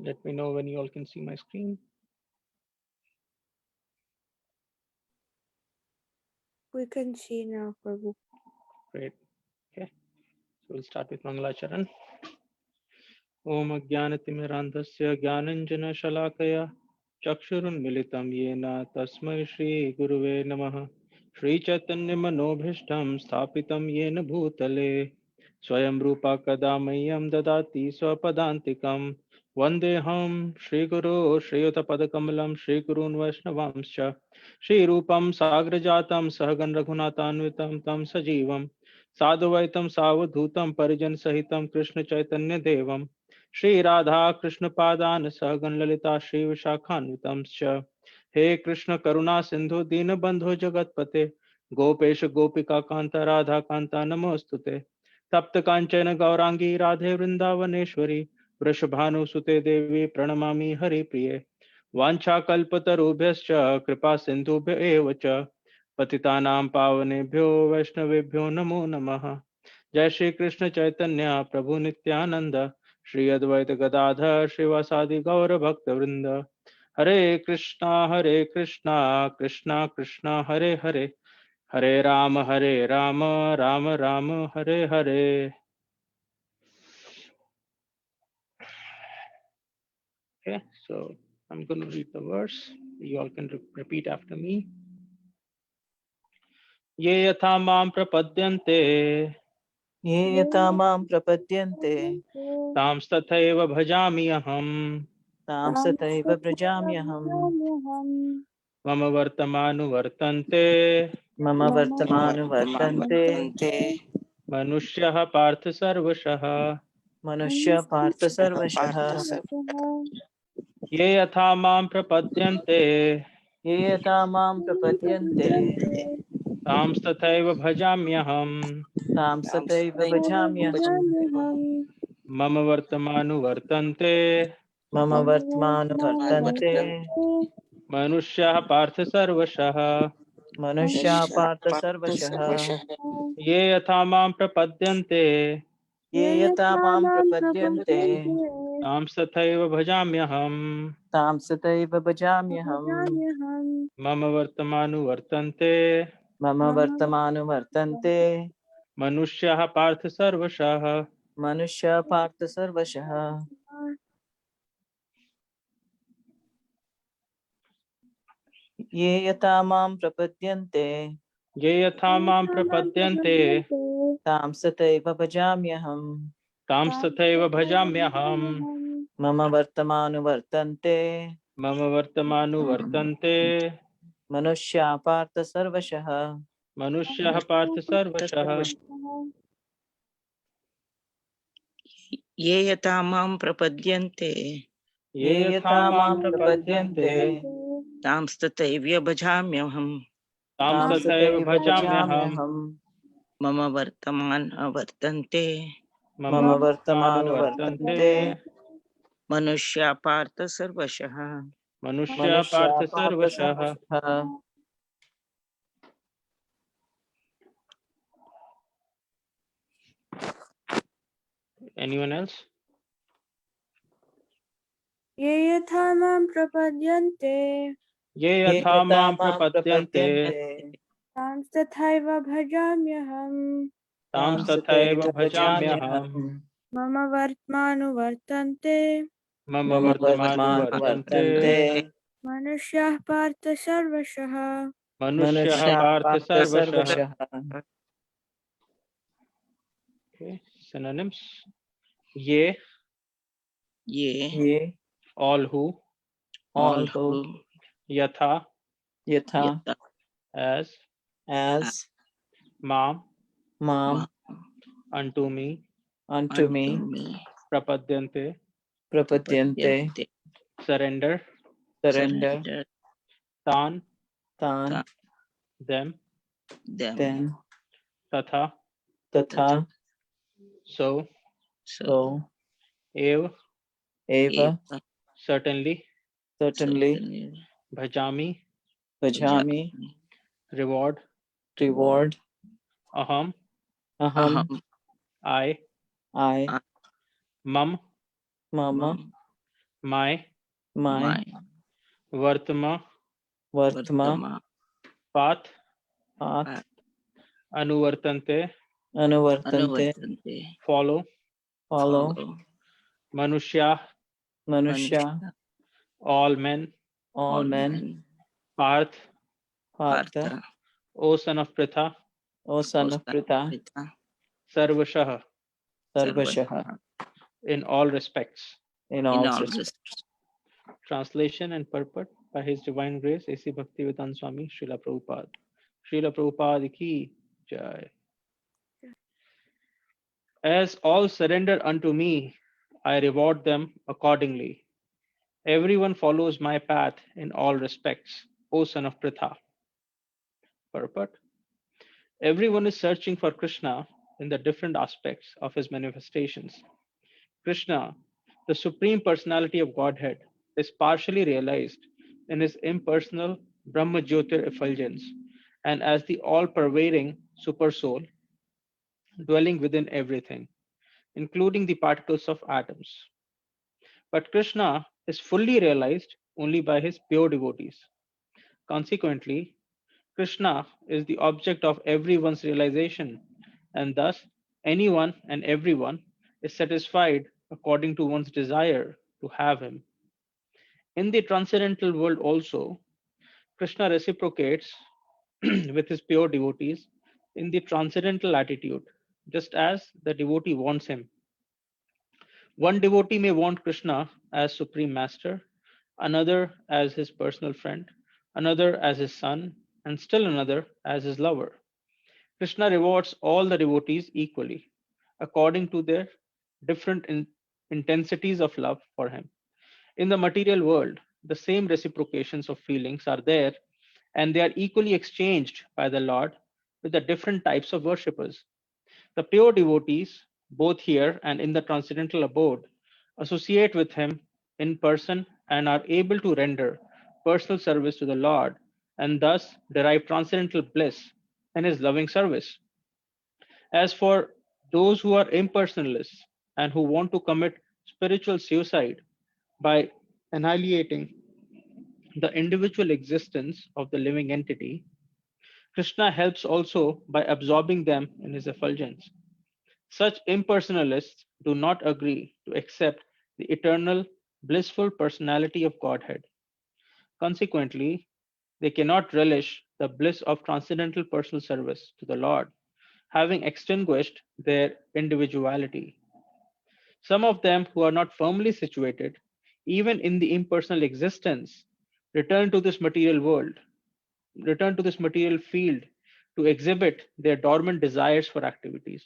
Let me know when you all can see my screen. We can see now, Prabhu. Great. Okay. So we'll start with Mangalacharan. Om Ajnanatimirandhasya Jnananjana Shalakaya Chakshurunmilitam Yena Tasmai Shri Guruve Namaha Shri Chaitanya Manobhishtam Sthapitam Yena Bhutale Swayam Rupa Kadamayam Dadati Swapadantikam Vandeham Shri Guru Shri Utapadakambalam Shri Gurun Vaishnavamscha Shri Rupam Sagrajatam Sahagan Raghunathanvitam Tam Sajivam Sadhuvaitam Savadhutam Parijan Sahitam Krishna Chaitanya Devam Shri Radha Krishna Padan Sahagan Lalita Shri Vishakhanvitam He Krishna Karuna Sindhu Deenabandhu Jagatpate Gopesh Gopika Kanta Radha Kanta Namostute Tapta Kanchana Gaurangi Radhe Vrindavaneshwari Vrishabhanu Sute Devi Pranamami Hari Priye Vancha Kalpatarubhyascha Kripa Sindhubhya eva cha Patitanam Pavanebhyo Vaishnavebhyo Namo Namaha Jai Shri Krishna Chaitanya Prabhu Nityananda Shri Advaita Gadadhar Srivasadi Gaura Bhakta Vrinda Hare Krishna Krishna Krishna Hare Hare Hare Rama Rama Rama Hare Hare. Okay, so I'm going to read the verse. You all can repeat after me. Ye yatha mam prapadyante ये यथा मां प्रपद्यन्ते तां तथैव bhajami aham तां तथैव भजाम्यहम् मम वर्तमानुवर्तन्ते मम वर्तमानुवर्तन्ते मनुष्यः पार्थ सर्वशः मनुष्य पार्थ सर्वशः ये यथा मां प्रपद्यन्ते ये यथा मां प्रपद्यन्ते तां तथैव भजाम्यहम् तां तथैव भजाम्यहम् मम वर्तमानुवर्तन्ते मम वर्तमानुवर्तन्ते मनुष्यः पार्थ सर्वशः मनुष्या पार्थ सर्वशः ये यथा मां प्रपद्यन्ते ये यथा मां प्रपद्यन्ते तां तथैव भजाम्यहम् तां तथैव भजाम्यहम् मम वर्तमानुवर्तन्ते मम वर्तमानुवर्तन्ते मनुष्यः पार्थ सर्वशः मनुष्य पार्थ सर्वशः ये यथा मां प्रपद्यन्ते ये यथा मां प्रपद्यन्ते तां तथैव भजाम्यहम् तां तथैव भजाम्यहम् मम वर्तमानुवर्तन्ते मम वर्तमानुवर्तन्ते मनुष्या पार्थ सर्वशः मनुष्यः पार्थ सर्वशः ये यथा मां प्रपद्यन्ते ये यथा मां प्रपद्यन्ते तां तथैव भजाम्यहम् तां तथैव भजाम्यहम् मम वर्तमानुवर्तन्ते मम वर्तमानुवर्तन्ते मनुष्या पार्थ सर्वशः मनुष्यः पार्थ सर्वशः Anyone else? ये यथा मां प्रपद्यन्ते ये यथा मां प्रपद्यन्ते तां तथैव भजाम्यहम् तां तथैव भजाम्यहम् मम वर्तमानुवर्तन्ते मम वर्तमानुवर्तन्ते मनुष्याः पार्थ सर्वशः मनुष्यः पार्थ सर्वशः. Okay, synonyms. Ye, all who, yatha, as, mam, unto me, prapadyante, surrender, tan, them, tatha, so, ev, certainly, bhajami, reward, aham, I, mum, my, my, Vartama, Vartma, Vartama, Path, Path, Anuvartante, Anuvartante, Anuvartante, follow, follow, follow, Manushya, Manusha, Manushya, all men, all all men, men, Parth, Partha, Partha, O son of Pritha, O son of Pritha, Osankrita, Sarvashah, Sarvashaha, Sarvashaha, in all respects. in in all all respects. respects. Translation and purport by His Divine Grace A.C. Bhaktivedanta Swami Srila Prabhupada. Srila Prabhupada ki jai. As all surrender unto me, I reward them accordingly. Everyone follows my path in all respects, O son of Pritha. Purport. Everyone is searching for Krishna in the different aspects of his manifestations. Krishna, the Supreme Personality of Godhead, is partially realized in his impersonal Brahma Jyotir effulgence and as the all-pervading Supersoul dwelling within everything, including the particles of atoms. But Krishna is fully realized only by his pure devotees. Consequently, Krishna is the object of everyone's realization, and thus anyone and everyone is satisfied according to one's desire to have him. In the transcendental world also, Krishna reciprocates with his pure devotees in the transcendental attitude, just as the devotee wants him. One devotee may want Krishna as Supreme Master, another as his personal friend, another as his son, and still another as his lover. Krishna rewards all the devotees equally, according to their different intensities of love for him. In the material world, the same reciprocations of feelings are there, and they are equally exchanged by the Lord with the different types of worshippers. The pure devotees, both here and in the transcendental abode, associate with him in person and are able to render personal service to the Lord and thus derive transcendental bliss in his loving service. As for those who are impersonalists and who want to commit spiritual suicide by annihilating the individual existence of the living entity, Krishna helps also by absorbing them in his effulgence. Such impersonalists do not agree to accept the eternal, blissful personality of Godhead. Consequently, they cannot relish the bliss of transcendental personal service to the Lord, having extinguished their individuality. Some of them who are not firmly situated, even in the impersonal existence, return to this material world, return to this material field to exhibit their dormant desires for activities.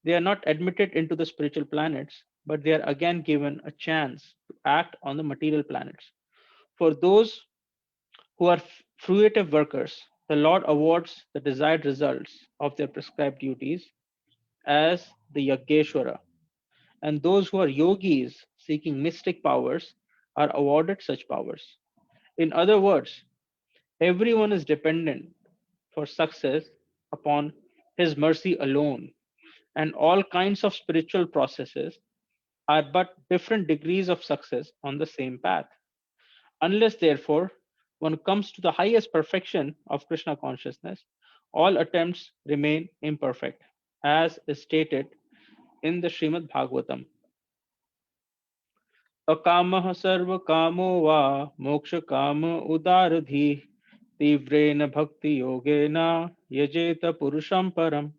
They are not admitted into the spiritual planets, but they are again given a chance to act on the material planets. For those who are fruitive workers, the Lord awards the desired results of their prescribed duties as the Yageshwara, and those who are yogis seeking mystic powers are awarded such powers. In other words, everyone is dependent for success upon His mercy alone, and all kinds of spiritual processes are but different degrees of success on the same path. Unless, therefore, one comes to the highest perfection of Krishna consciousness, all attempts remain imperfect, as is stated in the Srimad Bhagavatam. Akamah sarva kamo va moksha kama udaradhi tivrena bhakti yogena yajeta purusham param.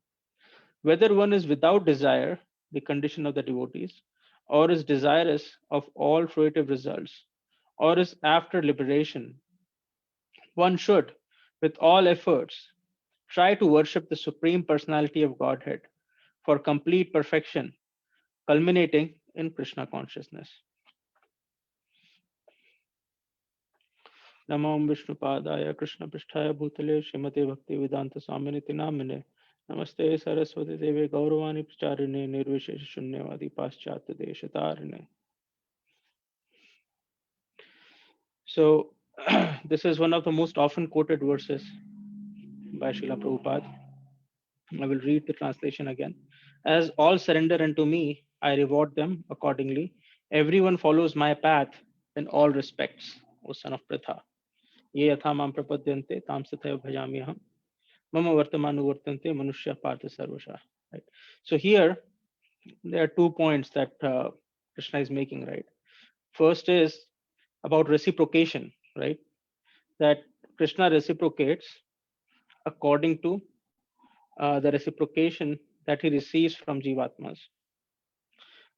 Whether one is without desire, the condition of the devotees, or is desirous of all fruitive results, or is after liberation, one should, with all efforts, try to worship the Supreme Personality of Godhead for complete perfection, culminating in Krishna consciousness. Namo Vishnupadaya Krishna Pristhaya Bhutale Srimate Bhakti Vedanta Swaminiti Namine Namaste Saraswati Deve Gauravani Pracharine Nirvishesha Shunyavadi Paschatya Deshatarine. So, this is one of the most often quoted verses by Srila Prabhupada. I will read the translation again. As all surrender unto me, I reward them accordingly. everyone follows my path in all respects, O son of Pritha. Ye yatha mam prapadyante tam sathaya bhajamyaham mama vartamanu vartante manushya partha sarvasha. Right. So here there are 2 points that Krishna is making. Right. First is about reciprocation. Right. That Krishna reciprocates according to the reciprocation that he receives from Jivatmas.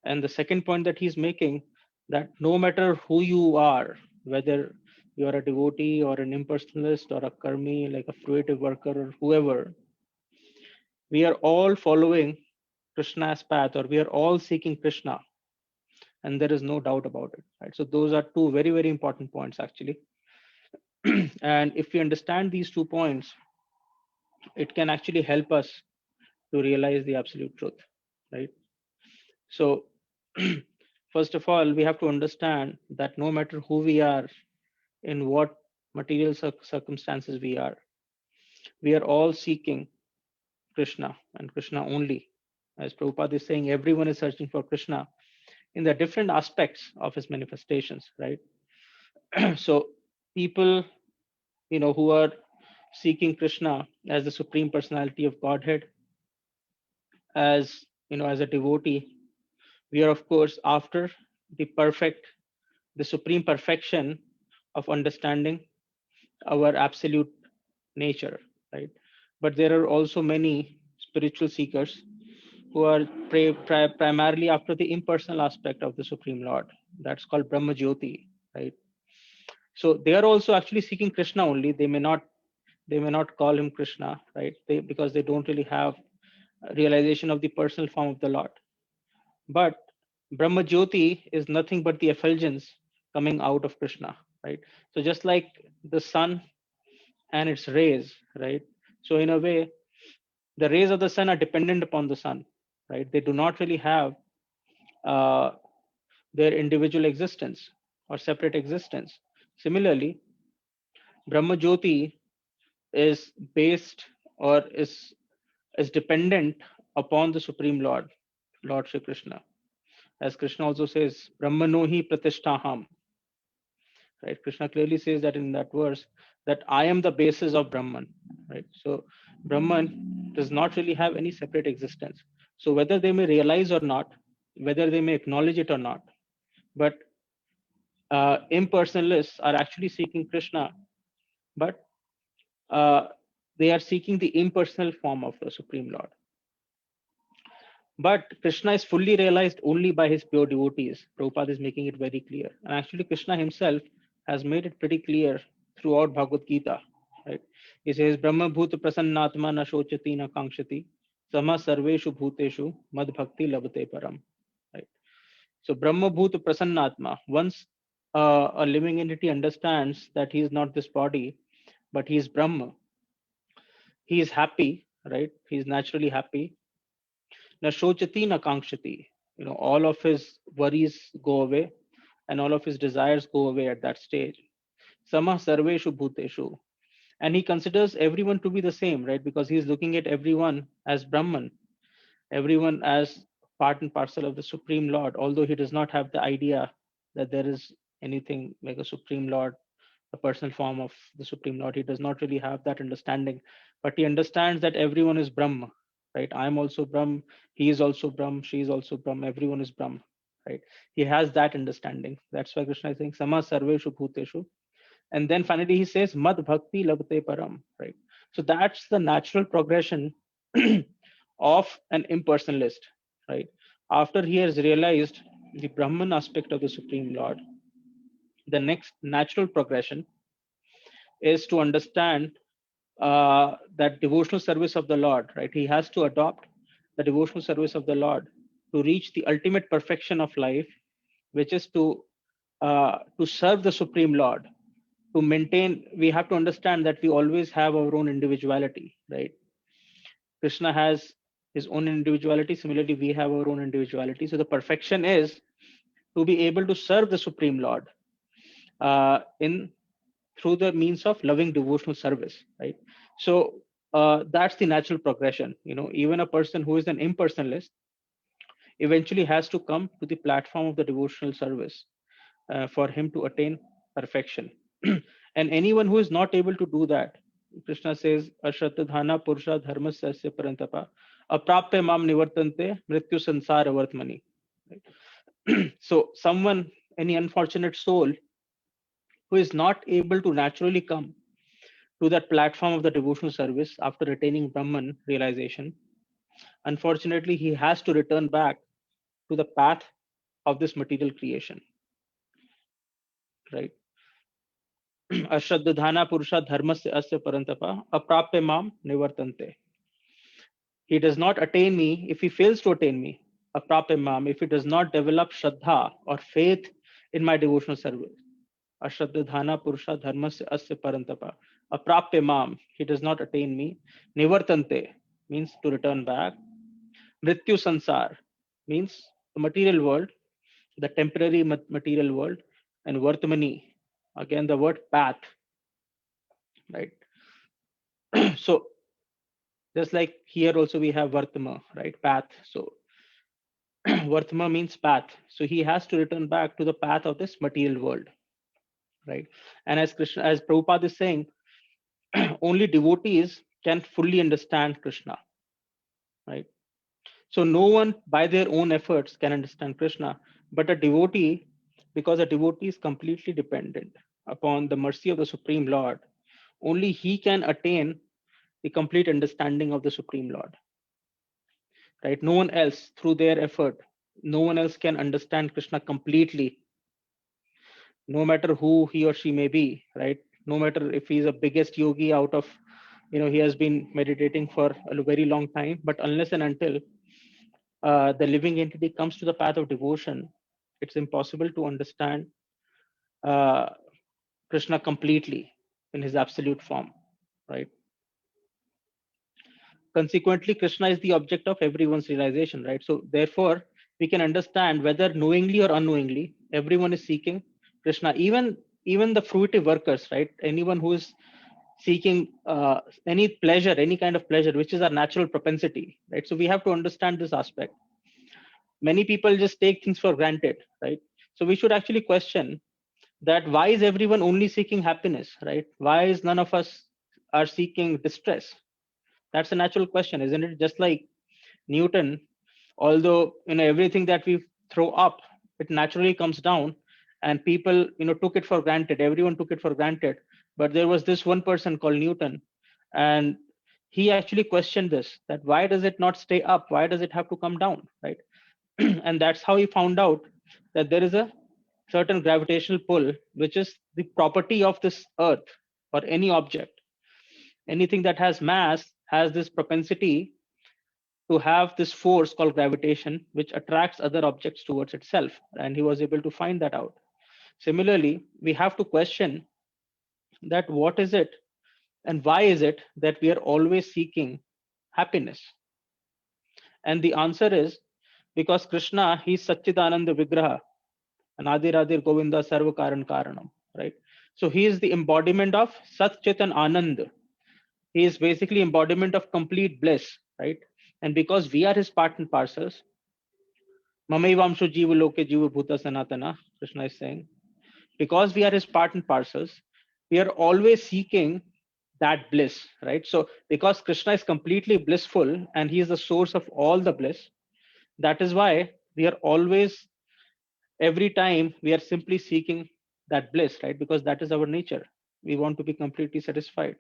And the second point that he's making, that no matter who you are, whether you are a devotee or an impersonalist or a karmi, like a fruitive worker or whoever, we are all following Krishna's path, or we are all seeking Krishna, and there is no doubt about it. Right? So those are 2 very, very important points actually. And if we understand these 2 points, it can actually help us to realize the absolute truth. Right? So first of all, we have to understand that no matter who we are, in what material circumstances we are all seeking Krishna and Krishna only. As Prabhupada is saying, everyone is searching for Krishna in the different aspects of his manifestations, right? So people, who are seeking Krishna as the Supreme Personality of Godhead, as as a devotee, we are of course after the supreme perfection of understanding our absolute nature, right? But there are also many spiritual seekers who are primarily after the impersonal aspect of the Supreme Lord. That's called Brahma Jyoti, right? So they are also actually seeking Krishna only. They may not call him Krishna, right? Because they don't really have a realization of the personal form of the Lord. But Brahma Jyoti is nothing but the effulgence coming out of Krishna, right? So just like the sun and its rays, right? So in a way, the rays of the sun are dependent upon the sun, right? They do not really have their individual existence or separate existence. Similarly, Brahma Jyoti is based or is dependent upon the Supreme Lord, Lord Shri Krishna. As Krishna also says, Brahmanohi pratishtaham. Right? Krishna clearly says that in that verse that I am the basis of Brahman. Right? So Brahman does not really have any separate existence. So whether they may realize or not, whether they may acknowledge it or not, but impersonalists are actually seeking Krishna, but they are seeking the impersonal form of the Supreme Lord. But Krishna is fully realized only by his pure devotees. Prabhupada is making it very clear. And actually, Krishna himself has made it pretty clear throughout Bhagavad Gita. Right? He says, Brahma bhuta prasannatma na shochati na kankshati sama sarveshu bhuteshu mad bhakti labate param. Right? So, Brahma bhuta prasannatma, once a living entity understands that he is not this body, but he is Brahma, he is happy, right? He is naturally happy. Na shochati na kankshati. All of his worries go away and all of his desires go away at that stage. Samah sarveshu bhuteshu. And he considers everyone to be the same, right? Because he's looking at everyone as Brahman, everyone as part and parcel of the Supreme Lord, although he does not have the idea that there is anything like a Supreme Lord, a personal form of the Supreme Lord. He does not really have that understanding, but he understands that everyone is Brahma, right? I am also Brahma, he is also Brahma, she is also Brahma, everyone is Brahma, right? He has that understanding. That's why Krishna is saying, Sama Sarveshu Bhuteshu. And then finally he says, Mad Bhakti Labate Param, right? So that's the natural progression of an impersonalist, right? After he has realized the Brahman aspect of the Supreme Lord, the next natural progression is to understand that devotional service of the Lord, right? He has to adopt the devotional service of the Lord to reach the ultimate perfection of life, which is to serve the Supreme Lord. To maintain, we have to understand that we always have our own individuality, right? Krishna has his own individuality. Similarly, we have our own individuality. So the perfection is to be able to serve the Supreme Lord in through the means of loving devotional service, right? So that's the natural progression. Even a person who is an impersonalist, eventually has to come to the platform of the devotional service for him to attain perfection. And anyone who is not able to do that, Krishna says, Ashratadhana Purusha Dharmasya Asya Parantapa Aprapya Mam Nivartante Mrityu Sansara Vartmani. So someone, any unfortunate soul who is not able to naturally come to that platform of the devotional service after attaining Brahman realization, unfortunately, he has to return back to the path of this material creation, right? Ashraddhana Purusha Dharmasya Asya Parantapa Aprapya Mam Nivartante. He does not attain me if he fails to attain me. Aprapya Mam, if he does not develop Shraddha or faith in my devotional service. Ashraddhana Purusha Dharmasya Asya Parantapa Aprapya Mam, he does not attain me. Nivartante means to return back. Mrityu Sansar means the material world, the temporary material world, and Vartamani, again the word path, right? So just like here also we have Vartama, right? Path. So Vartama means path. So he has to return back to the path of this material world, right? And as Krishna, as Prabhupada is saying, only devotees can fully understand Krishna, right? So no one by their own efforts can understand Krishna, but a devotee, because a devotee is completely dependent upon the mercy of the Supreme Lord, only he can attain the complete understanding of the Supreme Lord, right? No one else through their effort, no one else can understand Krishna completely, no matter who he or she may be, right? No matter if he's a biggest yogi out of, he has been meditating for a very long time, but unless and until the living entity comes to the path of devotion, it's impossible to understand uh, Krishna completely in his absolute form, right? Consequently, Krishna is the object of everyone's realization, right? So therefore, we can understand whether knowingly or unknowingly, everyone is seeking Krishna. Even the fruitive workers, right? Anyone who is seeking any pleasure, any kind of pleasure, which is our natural propensity, right? So we have to understand this aspect. Many people just take things for granted, right? So we should actually question that why is everyone only seeking happiness, right? Why is none of us are seeking distress? That's a natural question, isn't it? Just like Newton, although everything that we throw up, it naturally comes down, and people took it for granted. Everyone took it for granted, but there was this one person called Newton, and he actually questioned this: that why does it not stay up? Why does it have to come down, right? And that's how he found out that there is a certain gravitational pull, which is the property of this earth or any object. Anything that has mass has this propensity to have this force called gravitation, which attracts other objects towards itself. And he was able to find that out. Similarly, we have to question that what is it and why is it that we are always seeking happiness? And the answer is because Krishna, he's Satchidananda Vigraha, Anadiradir Govinda Sarva Karan Karanam, right? So he is the embodiment of Sat Chit and Anand. He is basically embodiment of complete bliss, right? And because we are his part and parcels, Mamaivamshu Jiva Loke Jiva Bhuta Sanatana, Krishna is saying, because we are his part and parcels, we are always seeking that bliss, right? So because Krishna is completely blissful and he is the source of all the bliss, that is why we are always, every time we are simply seeking that bliss, right? Because that is our nature. We want to be completely satisfied.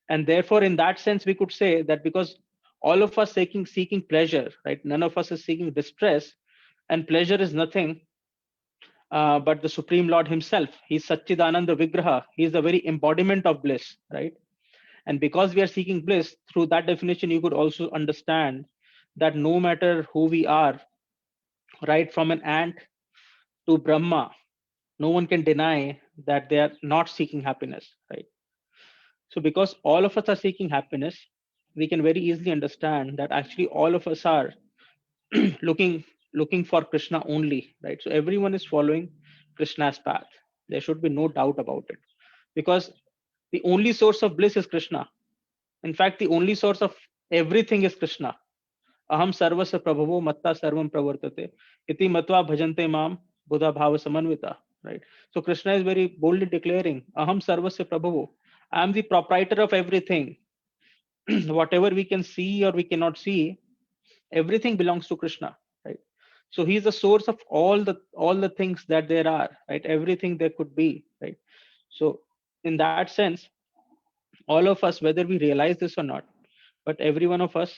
And therefore, in that sense, we could say that because all of us seeking pleasure, right? None of us is seeking distress, and pleasure is nothing but the Supreme Lord himself. He's Satchidananda Vigraha. He's the very embodiment of bliss, right? And because we are seeking bliss, through that definition, you could also understand that no matter who we are, right, from an ant to Brahma, no one can deny that they are not seeking happiness, right? So because all of us are seeking happiness, we can very easily understand that actually all of us are looking for Krishna only, right? So everyone is following Krishna's path. There should be no doubt about it, because the only source of bliss is Krishna. In fact, the only source of everything is Krishna. aham sarvasya prabhavo matta sarvam pravartate iti matva bhajante mam buddha bhava samanvita. Right. So Krishna is very boldly declaring, aham sarvasya prabhavo, I am the proprietor of everything. Whatever we can see or we cannot see, everything belongs to Krishna. Right. So he is the source of all the things that there are. Right. Everything there could be. Right. So in that sense, all of us, whether we realize this or not, but every one of us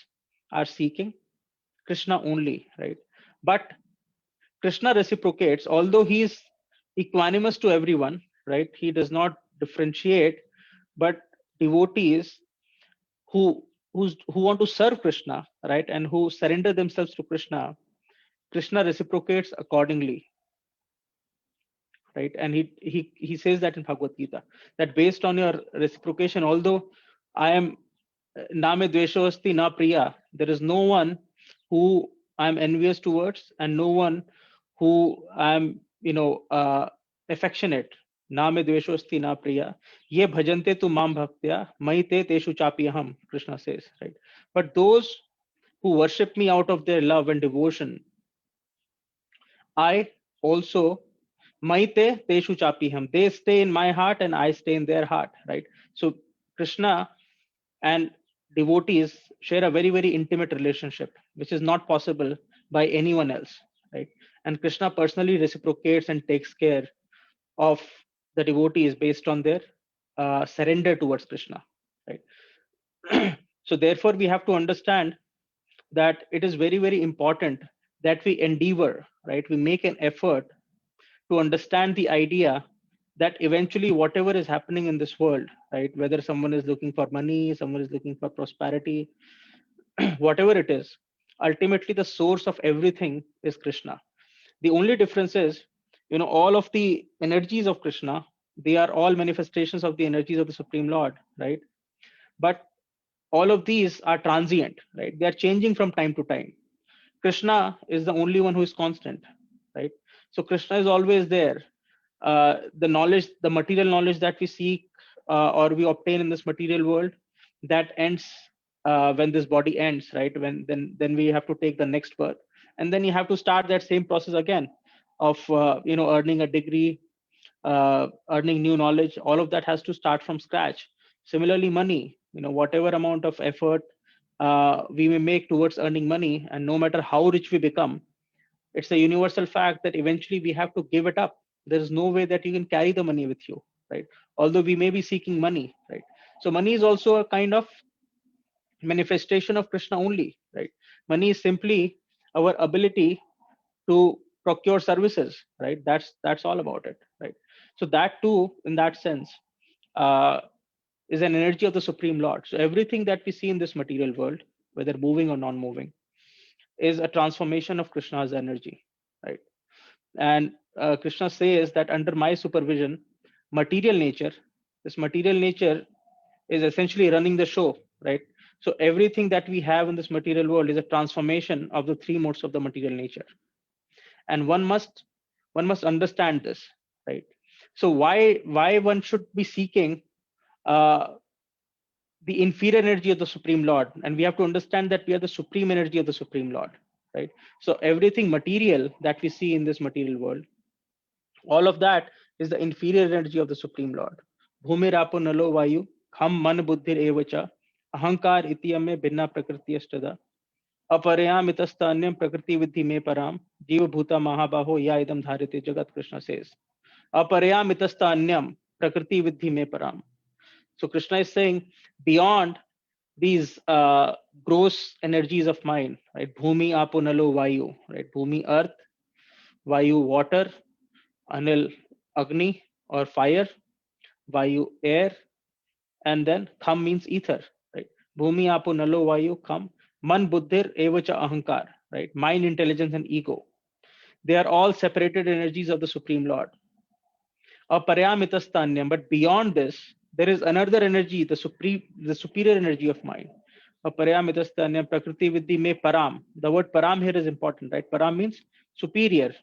are seeking Krishna only, right? But Krishna reciprocates, although he is equanimous to everyone, right? He does not differentiate, but devotees who want to serve Krishna, right, and who surrender themselves to Krishna, Krishna reciprocates accordingly, right? And he says that in Bhagavad Gita, that based on your reciprocation, although I am Name dveshasti na priya, there is no one who I'm envious towards and no one who I'm affectionate. Name dveshasti na priya ye bhajante tu mam bhaktya maite teshu chapyaham, Krishna says, right? But those who worship me out of their love and devotion, I also maite teshu chapyaham, they stay in my heart and I stay in their heart, right? So Krishna and devotees share a very, very intimate relationship, which is not possible by anyone else, right? And Krishna personally reciprocates and takes care of the devotees based on their surrender towards Krishna, right? So therefore we have to understand that it is very, very important that we endeavor, right, we make an effort to understand the idea that eventually whatever is happening in this world, right, whether someone is looking for money, someone is looking for prosperity, whatever it is, ultimately the source of everything is Krishna. The only difference is, all of the energies of Krishna, they are all manifestations of the energies of the Supreme Lord, right? But all of these are transient, right? They are changing from time to time. Krishna is the only one who is constant, right? So Krishna is always there. The knowledge, the material knowledge that we seek or we obtain in this material world, that ends when this body ends, right? When then we have to take the next birth, and then you have to start that same process again of earning a degree, earning new knowledge. All of that has to start from scratch. Similarly, money, whatever amount of effort we may make towards earning money, and no matter how rich we become, it's a universal fact that eventually we have to give it up. There is no way that you can carry the money with you, right? Although we may be seeking money, right? So money is also a kind of manifestation of Krishna only, right? Money is simply our ability to procure services, right? That's all about it, right? So that too, in that sense, uh, is an energy of the Supreme Lord. So everything that we see in this material world, whether moving or non-moving, is a transformation of Krishna's energy, right? And Krishna says that under my supervision, material nature, this material nature is essentially running the show, right? So everything that we have in this material world is a transformation of the three modes of the material nature, and one must understand this, right? So why one should be seeking uh, the inferior energy of the Supreme Lord, and we have to understand that we are the supreme energy of the Supreme Lord, right? So everything material that we see in this material world, all of that is the inferior energy of the Supreme Lord. Bhumir apo nalo vayu kham man buddhir evacha ahankar ityame binna prakriti astada aparayam itastanyam prakriti vidhi me param jiva bhuta mahabaho ya idam dharite jagat. Krishna says aparayam itastanyam prakriti vidhi me param. So Krishna is saying beyond these gross energies of mind, right? Bhumi apo nalo vayu, right? Bhumi earth, vayu water, anil agni or fire, vayu air, and then kham means ether, right? Bhumi apo nalo vayu kham, man buddhir evacha ahankar, right? Mind, intelligence, and ego. They are all separated energies of the Supreme Lord. Aparyamitastanyam, but beyond this, there is another energy, the superior energy of mind. Aparyamitastanyam prakriti vidhi me param. The word param here is important, right? Param means superior.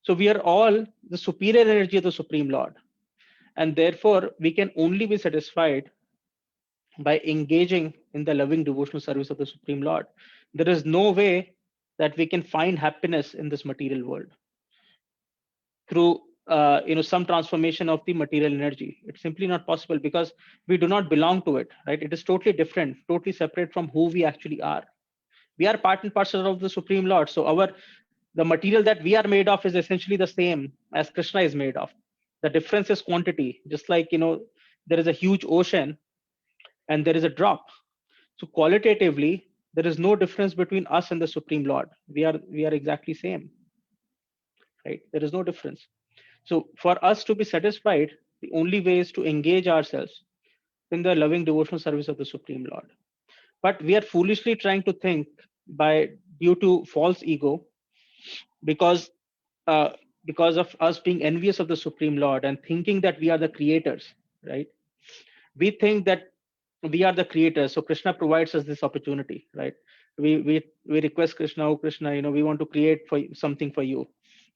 So we are all the superior energy of the Supreme Lord. And therefore, we can only be satisfied by engaging in the loving devotional service of the Supreme Lord. There is no way that we can find happiness in this material world through some transformation of the material energy. It's simply not possible because we do not belong to it, right? It is totally different, totally separate from who we actually are. We are part and parcel of the Supreme Lord. So the material that we are made of is essentially the same as Krishna is made of. The difference is quantity. Just like there is a huge ocean and there is a drop. So qualitatively, there is no difference between us and the Supreme Lord. We are exactly same, right? There is no difference. So for us to be satisfied, the only way is to engage ourselves in the loving devotional service of the Supreme Lord. But we are foolishly trying to think due to false ego, because of us being envious of the Supreme Lord and thinking that we are the creators, right? We think that we are the creators, so Krishna provides us this opportunity, right? We request Krishna, oh Krishna, we want to create something for you,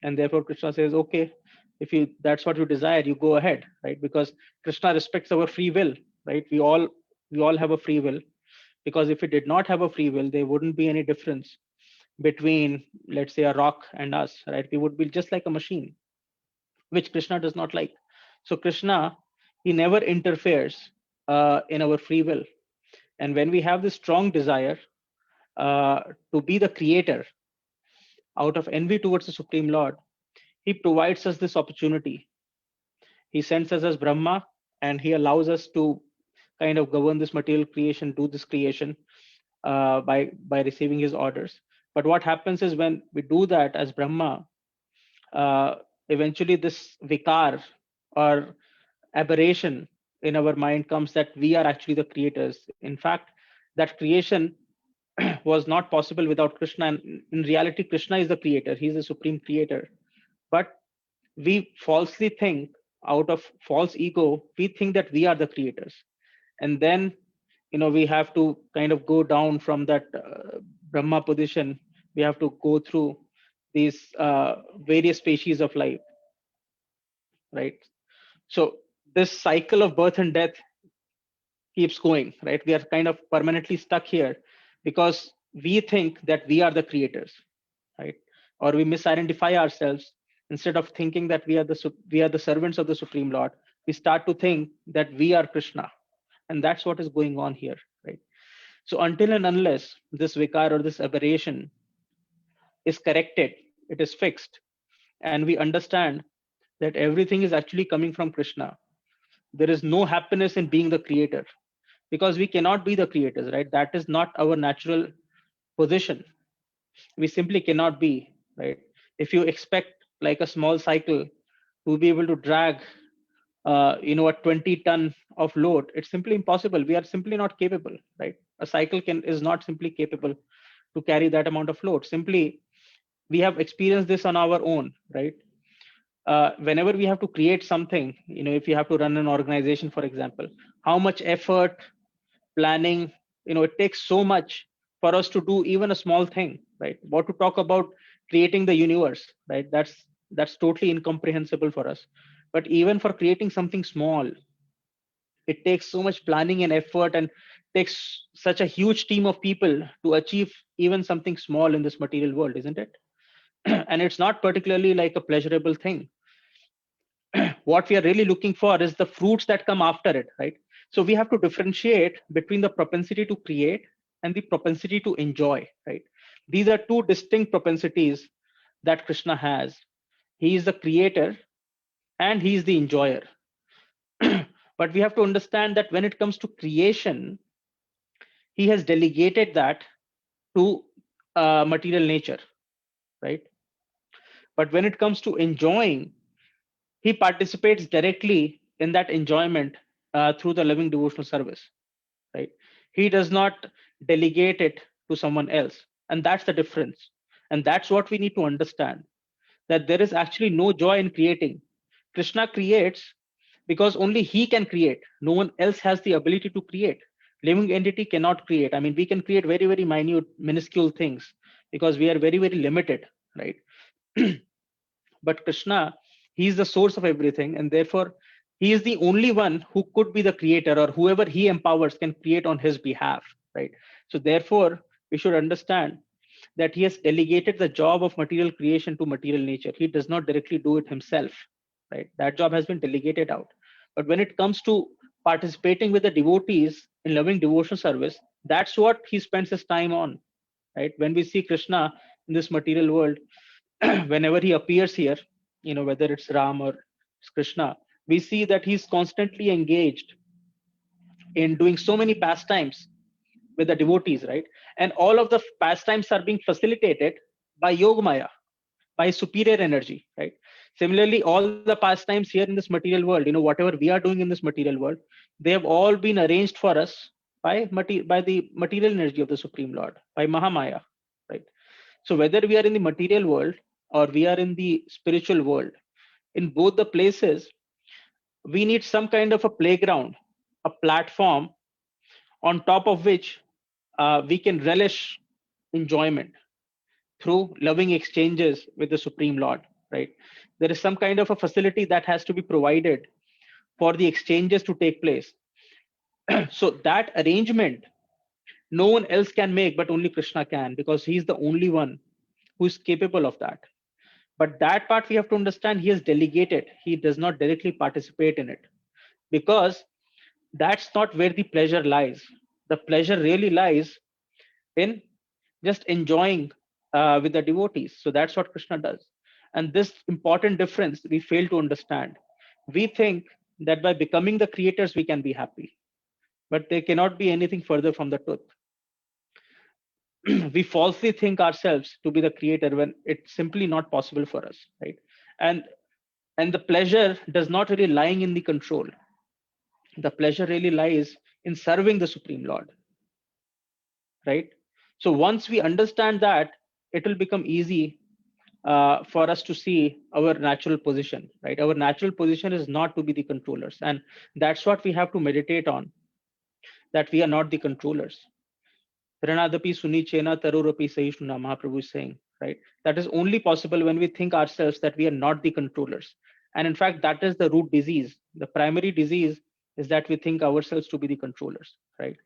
and therefore Krishna says, okay, if that's what you desire, you go ahead, right? Because Krishna respects our free will, right? We all have a free will, because if we did not have a free will, there wouldn't be any difference between, let's say, a rock and us, right? We would be just like a machine, which Krishna does not like. So Krishna, he never interferes in our free will. And when we have this strong desire to be the creator out of envy towards the Supreme Lord, he provides us this opportunity. He sends us as Brahma, and he allows us to kind of govern this material creation, do this creation by receiving his orders. But what happens is when we do that as Brahma, eventually this vikar or aberration in our mind comes that we are actually the creators. In fact, that creation was not possible without Krishna. And in reality, Krishna is the creator. He's the supreme creator. But we falsely think, out of false ego, we think that we are the creators. And then, we have to kind of go down from that Brahma position. We have to go through these various species of life, right? So this cycle of birth and death keeps going, right? We are kind of permanently stuck here because we think that we are the creators, right? Or we misidentify ourselves. Instead of thinking that we are the servants of the Supreme Lord, we start to think that we are Krishna, and that's what is going on here, right? So until and unless this vikar or this aberration is corrected, it is fixed, and we understand that everything is actually coming from Krishna, there is no happiness in being the creator, because we cannot be the creators, right? That is not our natural position. We simply cannot be, right? If you expect like a small cycle to be able to drag a 20-ton of load, it's simply impossible. We are simply not capable, right? A cycle is not simply capable to carry that amount of load. Simply, we have experienced this on our own, right? Whenever we have to create something, if you have to run an organization, for example, how much effort, planning, it takes so much for us to do even a small thing, right? What to talk about creating the universe, right? That's totally incomprehensible for us. But even for creating something small, it takes so much planning and effort, and takes such a huge team of people to achieve even something small in this material world, isn't it? And it's not particularly like a pleasurable thing. What we are really looking for is the fruits that come after it, right? So we have to differentiate between the propensity to create and the propensity to enjoy, right? These are two distinct propensities that Krishna has. He is the creator and he is the enjoyer. But we have to understand that when it comes to creation, he has delegated that to material nature, right? But when it comes to enjoying, he participates directly in that enjoyment through the loving devotional service, right? He does not delegate it to someone else. And that's the difference. And that's what we need to understand, that there is actually no joy in creating. Krishna creates because only he can create. No one else has the ability to create. Living entity cannot create. I mean, we can create very, very minute, minuscule things because we are very, very limited, right? But Krishna, he is the source of everything, and therefore He is the only one who could be the creator, or whoever he empowers can create on his behalf, right? So therefore, we should understand that he has delegated the job of material creation to material nature. He does not directly do it himself, right? That job has been delegated out. But when it comes to participating with the devotees in loving devotional service, that's what he spends his time on, right? When we see Krishna in this material world, whenever he appears here, whether it's Ram or it's Krishna, we see that he's constantly engaged in doing so many pastimes with the devotees, right? And all of the pastimes are being facilitated by Yogamaya, by superior energy, right? Similarly, all the pastimes here in this material world, whatever we are doing in this material world, they have all been arranged for us by the material energy of the Supreme Lord, by Mahamaya, right? So whether we are in the material world or we are in the spiritual world, in both the places, we need some kind of a playground, a platform on top of which we can relish enjoyment through loving exchanges with the Supreme Lord, right? There is some kind of a facility that has to be provided for the exchanges to take place. So that arrangement, no one else can make, but only Krishna can, because he's the only one who is capable of that. But that part we have to understand, he has delegated. He does not directly participate in it, because that's not where the pleasure lies. The pleasure really lies in just enjoying with the devotees. So that's what Krishna does. And this important difference we fail to understand. We think that by becoming the creators, we can be happy, but there cannot be anything further from the truth. We falsely think ourselves to be the creator when it's simply not possible for us, right? And the pleasure does not really lying in the control. The pleasure really lies in serving the Supreme Lord, right? So once we understand that, it will become easy for us to see our natural position, right? Our natural position is not to be the controllers, and that's what we have to meditate on, that we are not the controllers. Pranadapi Sunichena Tarurapi Sahishnuna, Mahaprabhu is saying, right? That is only possible when we think ourselves that we are not the controllers. And in fact, that is the root disease. The primary disease is that we think ourselves to be the controllers, right?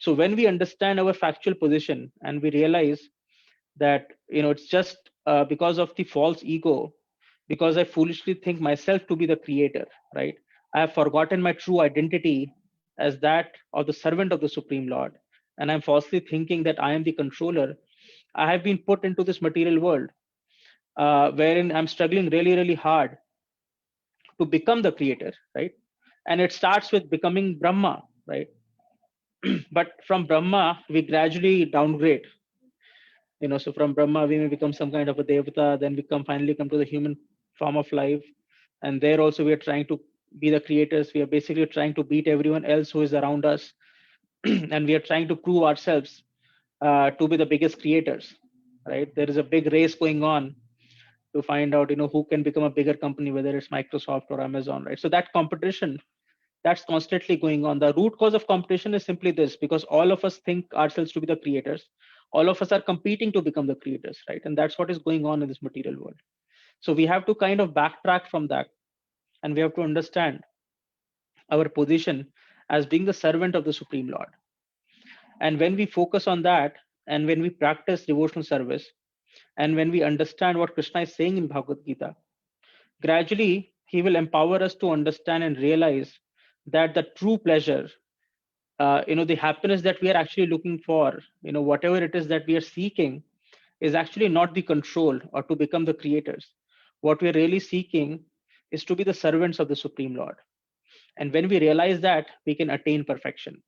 So when we understand our factual position and we realize that, it's just because of the false ego, because I foolishly think myself to be the creator, right? I have forgotten my true identity as that of the servant of the Supreme Lord, and I'm falsely thinking that I am the controller. I have been put into this material world wherein I'm struggling really, really hard to become the creator, right? And it starts with becoming Brahma, right? But from Brahma, we gradually downgrade. So from Brahma, we may become some kind of a Devata, then we finally come to the human form of life. And there also we are trying to be the creators. We are basically trying to beat everyone else who is around us. And we are trying to prove ourselves to be the biggest creators, right? There is a big race going on to find out, who can become a bigger company, whether it's Microsoft or Amazon, right? So that competition, that's constantly going on. The root cause of competition is simply this, because all of us think ourselves to be the creators. All of us are competing to become the creators, right? And that's what is going on in this material world. So we have to kind of backtrack from that, and we have to understand our position as being the servant of the Supreme Lord. And when we focus on that, and when we practice devotional service, and when we understand what Krishna is saying in Bhagavad Gita, gradually he will empower us to understand and realize that the true pleasure, the happiness that we are actually looking for, whatever it is that we are seeking, is actually not the control or to become the creators. What we are really seeking is to be the servants of the Supreme Lord. And when we realize that, we can attain perfection,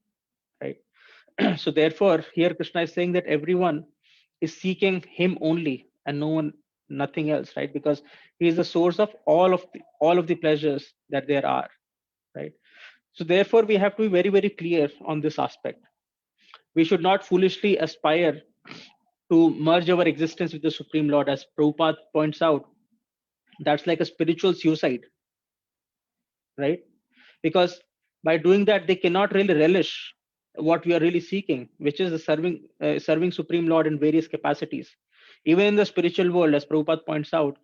right? So therefore, here Krishna is saying that everyone is seeking him only and no one, nothing else, right? Because he is the source of all of the pleasures that there are, right? So therefore, we have to be very, very clear on this aspect. We should not foolishly aspire to merge our existence with the Supreme Lord. As Prabhupada points out, that's like a spiritual suicide, right? Because by doing that, they cannot really relish what we are really seeking, which is the serving Supreme Lord in various capacities. Even in the spiritual world, as Prabhupada points out,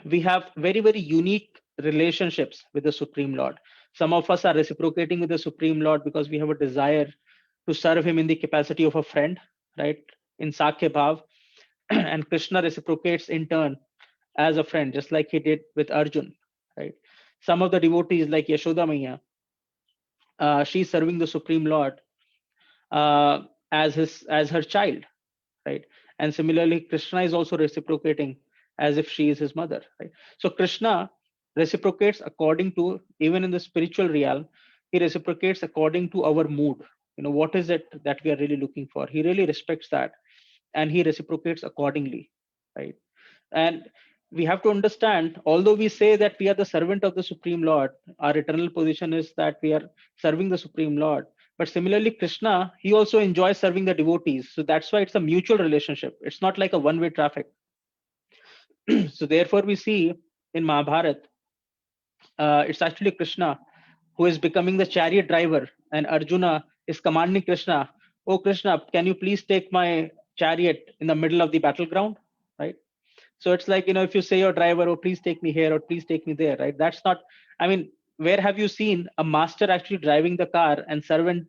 we have very, very unique relationships with the Supreme Lord. Some of us are reciprocating with the Supreme Lord because we have a desire to serve him in the capacity of a friend, right? In Sakya Bhav. And Krishna reciprocates in turn as a friend, just like he did with Arjun, right? Some of the devotees, like Yashoda Maya, she's serving the Supreme Lord as her child, right? And similarly, Krishna is also reciprocating as if she is his mother, right? So Krishna reciprocates according to, even in the spiritual realm, he reciprocates according to our mood. What is it that we are really looking for? He really respects that, and he reciprocates accordingly, right? And we have to understand, although we say that we are the servant of the Supreme Lord, our eternal position is that we are serving the Supreme Lord. But similarly, Krishna, he also enjoys serving the devotees. So that's why it's a mutual relationship. It's not like a one-way traffic. So therefore, we see in Mahabharata, it's actually Krishna who is becoming the chariot driver, and Arjuna is commanding Krishna, "Oh Krishna, can you please take my chariot in the middle of the battleground?" Right? So it's like, if you say your driver, "Oh, please take me here," or "Please take me there," right? That's not, where have you seen a master actually driving the car and servant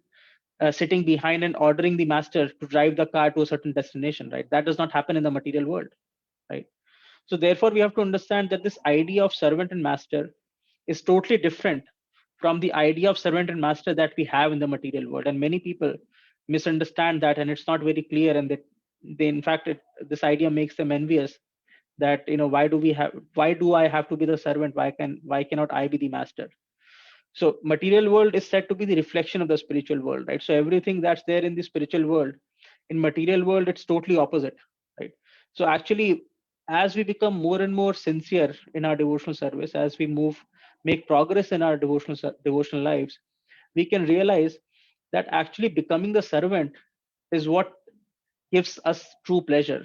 sitting behind and ordering the master to drive the car to a certain destination, right? That does not happen in the material world, right? So therefore, we have to understand that this idea of servant and master is totally different from the idea of servant and master that we have in the material world. And many people misunderstand that, and it's not very clear. And they in fact, this idea makes them envious that, why do I have to be the servant? Why cannot I be the master? So material world is said to be the reflection of the spiritual world, right? So everything that's there in the spiritual world, in material world, it's totally opposite, right? So actually, as we become more and more sincere in our devotional service, as we make progress in our devotional lives, we can realize that actually becoming the servant is what gives us true pleasure.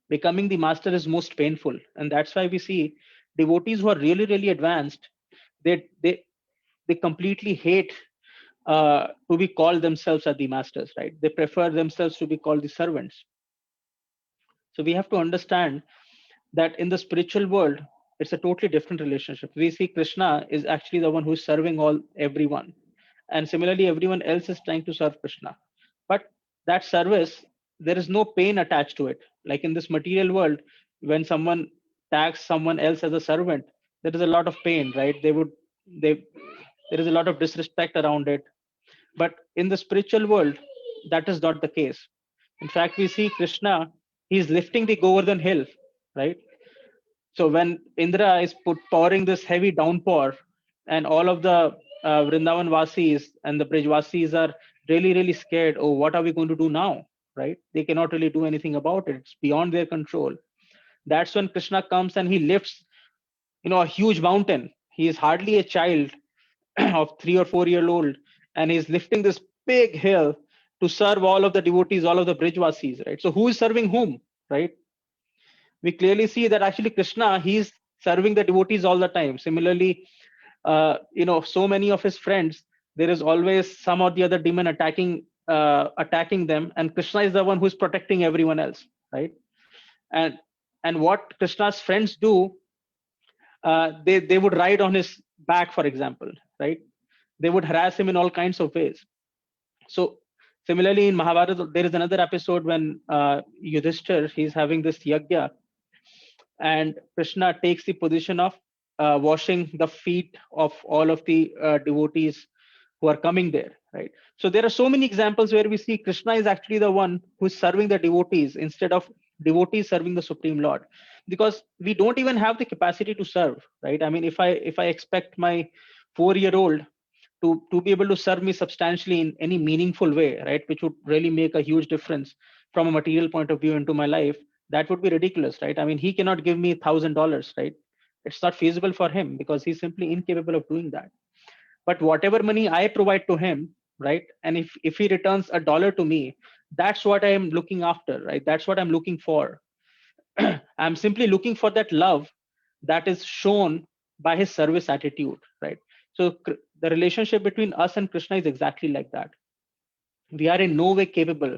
Becoming the master is most painful, and that's why we see devotees who are really, really advanced, they completely hate to be called themselves as the masters, right? They prefer themselves to be called the servants. So we have to understand that in the spiritual world, it's a totally different relationship. We see Krishna is actually the one who is serving everyone, and similarly, everyone else is trying to serve Krishna. But that service, there is no pain attached to it. Like in this material world, when someone tags someone else as a servant, there is a lot of pain, right? There is a lot of disrespect around it. But in the spiritual world, that is not the case. In fact, we see Krishna, he's lifting the Govardhan hill, right? So when Indra is pouring this heavy downpour, and all of the Vrindavan Vasis and the Brij Vasis are really, really scared. Oh, what are we going to do now? Right? They cannot really do anything about it. It's beyond their control. That's when Krishna comes and he lifts, a huge mountain. He is hardly a child of 3 or 4 year old, and he's lifting this big hill to serve all of the devotees, all of the Brijvasis, right? So who is serving whom, right? We clearly see that actually Krishna, he's serving the devotees all the time. Similarly, so many of his friends, there is always some or the other demon attacking them, and Krishna is the one who's protecting everyone else, right? And what Krishna's friends do, they would ride on his back, for example, right? They would harass him in all kinds of ways. So similarly, in Mahabharata, there is another episode when Yudhishthir, he's having this yagya, and Krishna takes the position of washing the feet of all of the devotees who are coming there, right? So there are so many examples where we see Krishna is actually the one who's serving the devotees instead of devotees serving the Supreme Lord, because we don't even have the capacity to serve, right? If I expect my 4-year-old to be able to serve me substantially in any meaningful way, right, which would really make a huge difference from a material point of view into my life, that would be ridiculous, right? He cannot give me $1,000, right? It's not feasible for him because he's simply incapable of doing that. But whatever money I provide to him, right, and if he returns $1 to me, that's what I am looking after, right? That's what I'm looking for. I'm simply looking for that love that is shown by his service attitude, right? So the relationship between us and Krishna is exactly like that. We are in no way capable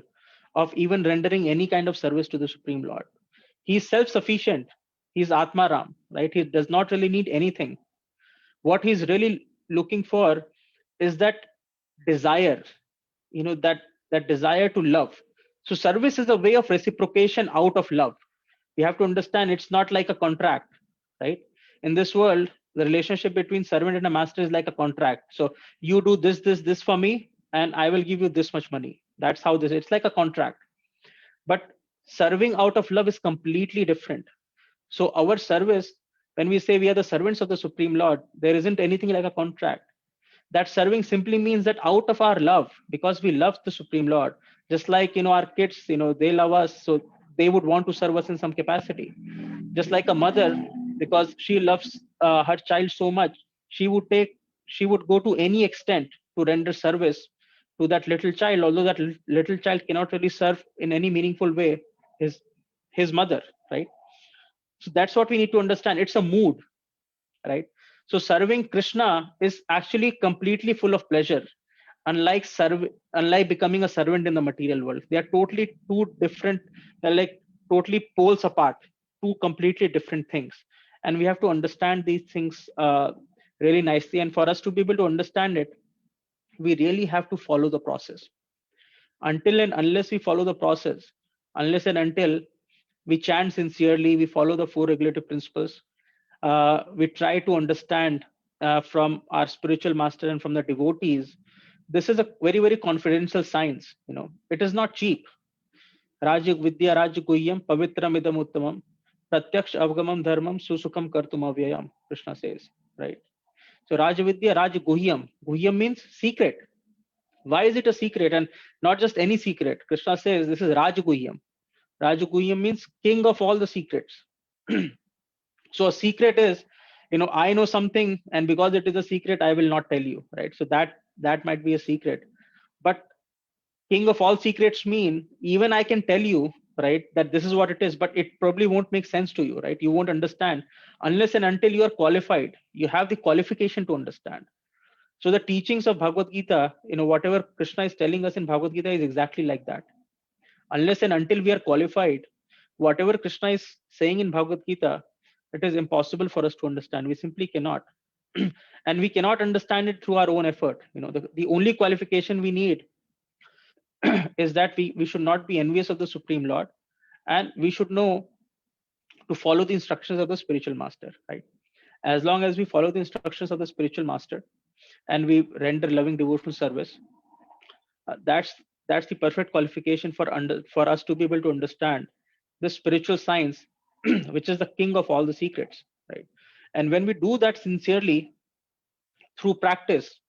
of even rendering any kind of service to the Supreme Lord. He is self-sufficient. He's Atmaram, right? He does not really need anything. What he's really looking for is that desire, that desire to love. So service is a way of reciprocation out of love. We have to understand it's not like a contract, right? In this world, the relationship between servant and a master is like a contract. So you do this for me, and I will give you this much money. That's how this. It's like a contract. But serving out of love is completely different. So our service, when we say we are the servants of the Supreme Lord, there isn't anything like a contract. That serving simply means that out of our love, because we love the Supreme Lord, just like our kids, they love us, so they would want to serve us in some capacity. Just like a mother, because she loves her child so much, she would go to any extent to render service to that little child, although that little child cannot really serve in any meaningful way his mother, right? So that's what we need to understand. It's a mood, right? So serving Krishna is actually completely full of pleasure, unlike becoming a servant in the material world. They are totally two different, they're like totally poles apart, two completely different things. And we have to understand these things really nicely. And for us to be able to understand it, we really have to follow the process. Until and unless we follow the process, unless and until we chant sincerely, we follow the four regulative principles, we try to understand from our spiritual master and from the devotees. This is a very, very confidential science. It is not cheap. Raja Vidya Raja Guhyam Pavitram Idam Uttamam Pratyaksh Avgamam Dharmam Susukam Kartum Avyayam, Krishna says, right? So Raja Vidya Raja Guhyam. Guhyam means secret. Why is it a secret and not just any secret? Krishna says this is Raja Guhyam. Raja Guhyam means king of all the secrets. So a secret is, I know something, and because it is a secret, I will not tell you, right? So that might be a secret. But king of all secrets mean even I can tell you, right, that this is what it is, but it probably won't make sense to you, right? You won't understand unless and until you are qualified. You have the qualification to understand. So the teachings of Bhagavad Gita, whatever Krishna is telling us in Bhagavad Gita is exactly like that. Unless and until we are qualified, whatever Krishna is saying in Bhagavad Gita, it is impossible for us to understand. We simply cannot. And we cannot understand it through our own effort. The only qualification we need is that we should not be envious of the Supreme Lord, and we should know to follow the instructions of the spiritual master, right? As long as we follow the instructions of the spiritual master and we render loving devotional service, that's the perfect qualification for us to be able to understand the spiritual science, which is the king of all the secrets, right? And when we do that sincerely through practice,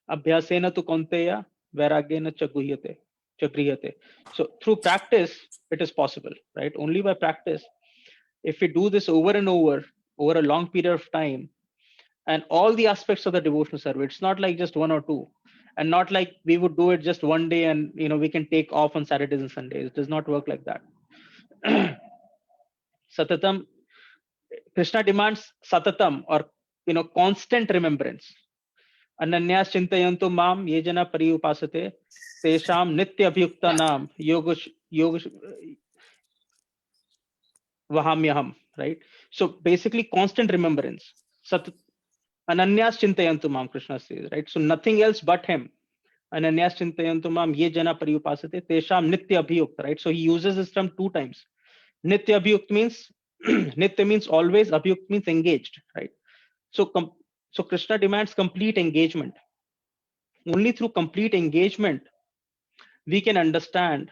abhyasena tu kaunteya vairagyena chagriyate. So through practice, it is possible, right? Only by practice. If we do this over and over a long period of time, and all the aspects of the devotional service, it's not like just one or two, and not like we would do it just one day and we can take off on Saturdays and Sundays. It does not work like that. Satatam, Krishna demands satatam, or constant remembrance. Ananyas chintayantu mam ye jana pariyupasate tesham nitya abhyukta nam yoga vahamyaham, right? So basically constant remembrance. Ananyas chintayantu mam, Krishna says, right? So nothing else but him. Ananyas chintayantu mam ye jana pariyupasate tesham nitya abhyukta, right? So he uses this term two times. Nitya abhyukt means nitya means always, abhyukt means engaged, right? So so Krishna demands complete engagement. Only through complete engagement we can understand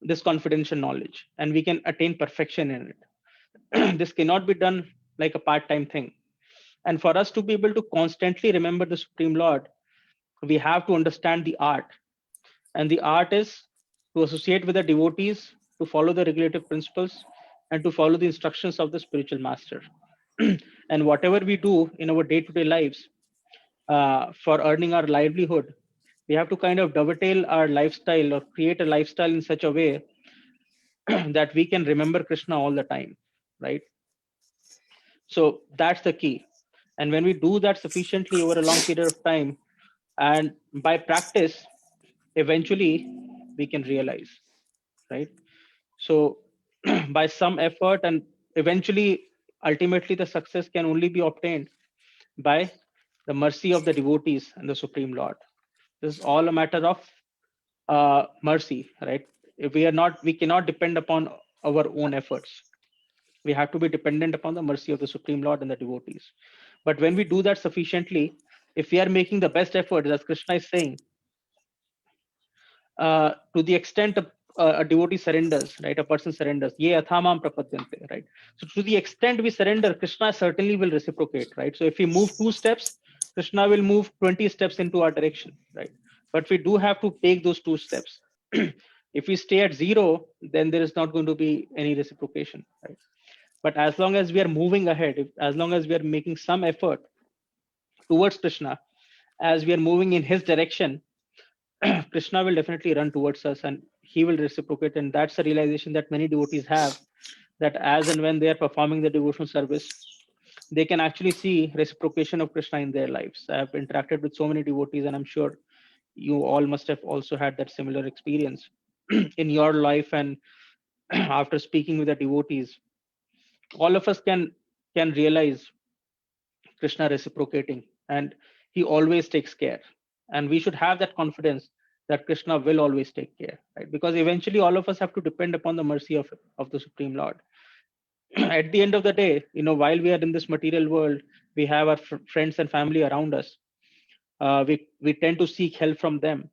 this confidential knowledge and we can attain perfection in it. This cannot be done like a part-time thing. And for us to be able to constantly remember the Supreme Lord, we have to understand the art. And the art is to associate with the devotees, to follow the regulative principles, and to follow the instructions of the spiritual master. And whatever we do in our day-to-day lives for earning our livelihood, we have to kind of dovetail our lifestyle or create a lifestyle in such a way that we can remember Krishna all the time, right? So that's the key. And when we do that sufficiently over a long period of time, and by practice, eventually we can realize, right? So by some effort, and eventually, ultimately, the success can only be obtained by the mercy of the devotees and the Supreme Lord. This is all a matter of mercy, right? If we cannot depend upon our own efforts. We have to be dependent upon the mercy of the Supreme Lord and the devotees. But when we do that sufficiently, if we are making the best effort, as Krishna is saying, to the extent a devotee surrenders, right? A person surrenders, ye athamam prapadyante, right? So to the extent we surrender, Krishna certainly will reciprocate, right? So if we move 2 steps, Krishna will move 20 steps into our direction, right? But we do have to take those 2 steps. If we stay at 0, then there is not going to be any reciprocation, right? But as long as we are moving ahead, as long as we are making some effort towards Krishna, as we are moving in his direction, Krishna will definitely run towards us and he will reciprocate. And that's the realization that many devotees have, that as and when they are performing the devotional service, they can actually see reciprocation of Krishna in their lives. I have interacted with so many devotees, and I'm sure you all must have also had that similar experience in your life. And after speaking with the devotees, all of us can realize Krishna reciprocating, and he always takes care. And we should have that confidence that Krishna will always take care, right? Because eventually all of us have to depend upon the mercy of the Supreme Lord. At the end of the day, while we are in this material world, we have our friends and family around us. We tend to seek help from them.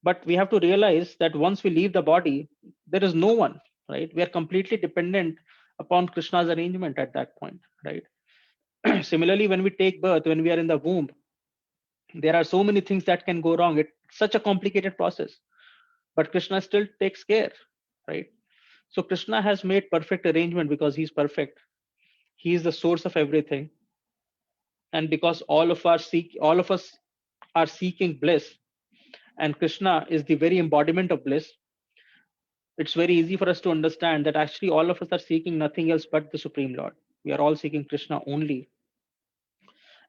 But we have to realize that once we leave the body, there is no one, right? We are completely dependent upon Krishna's arrangement at that point, right? Similarly, when we take birth, when we are in the womb, there are so many things that can go wrong. It's such a complicated process, but Krishna still takes care, right? So Krishna has made perfect arrangement because he's perfect. He is the source of everything. And because all of us are seeking bliss, and Krishna is the very embodiment of bliss, it's very easy for us to understand that actually all of us are seeking nothing else but the Supreme Lord. We are all seeking Krishna only.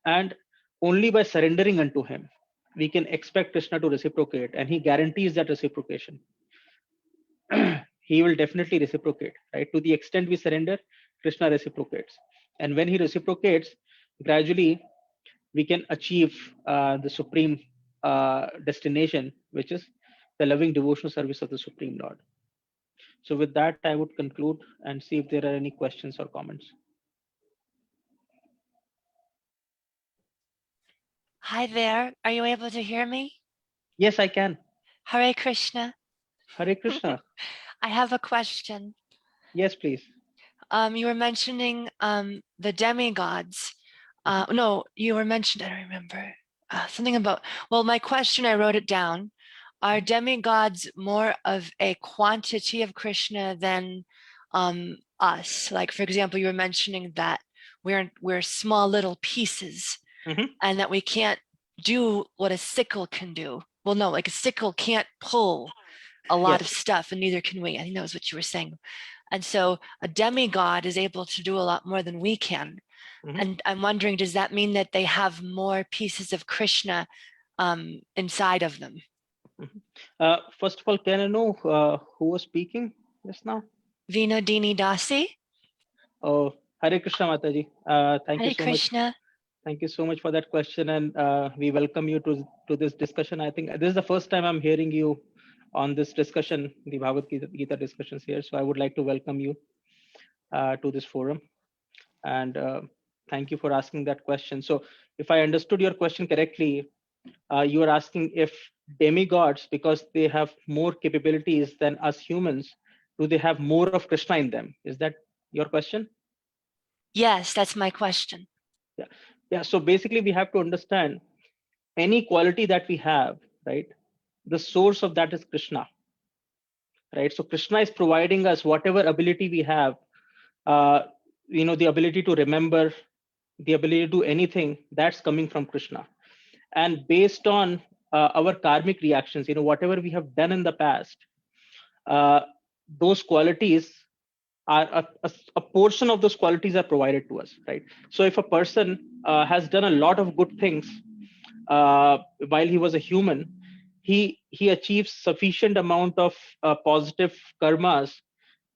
And only by surrendering unto him, we can expect Krishna to reciprocate, and he guarantees that reciprocation. He will definitely reciprocate, right? To the extent we surrender, Krishna reciprocates. And when he reciprocates, gradually we can achieve the supreme destination, which is the loving devotional service of the Supreme Lord. So with that, I would conclude and see if there are any questions or comments. Hi there. Are you able to hear me? Yes, I can. Hare Krishna. Hare Krishna. I have a question. Yes, please. You were mentioning the demigods. No, you were mentioning, I don't remember, something about, well, my question, I wrote it down. Are demigods more of a quantity of Krishna than us? Like, for example, you were mentioning that we're small little pieces, and that we can't do what a sickle can do. Well, no, like a sickle can't pull a lot of stuff, and neither can we. I think that was what you were saying. And so a demigod is able to do a lot more than we can. And I'm wondering, does that mean that they have more pieces of Krishna inside of them? First of all, can I know who was speaking just now? Vinodini Dasi. Oh, Hare Krishna, Mataji. Thank you so Krishna. much. Thank you so much for that question, and we welcome you to this discussion. I think this is the first time I'm hearing you on this discussion, the Bhagavad Gita discussions here. So I would like to welcome you to this forum, and thank you for asking that question. So if I understood your question correctly, you are asking if demigods, because they have more capabilities than us humans, do they have more of Krishna in them? Is that your question? Yes, that's my question. Yeah. So basically, we have to understand any quality that we have, right? The source of that is Krishna, right? So Krishna is providing us whatever ability we have, the ability to remember, the ability to do anything, that's coming from Krishna. And based on our karmic reactions, whatever we have done in the past, those qualities are a portion of those qualities are provided to us, right? So if a person has done a lot of good things while he was a human, he achieves sufficient amount of positive karmas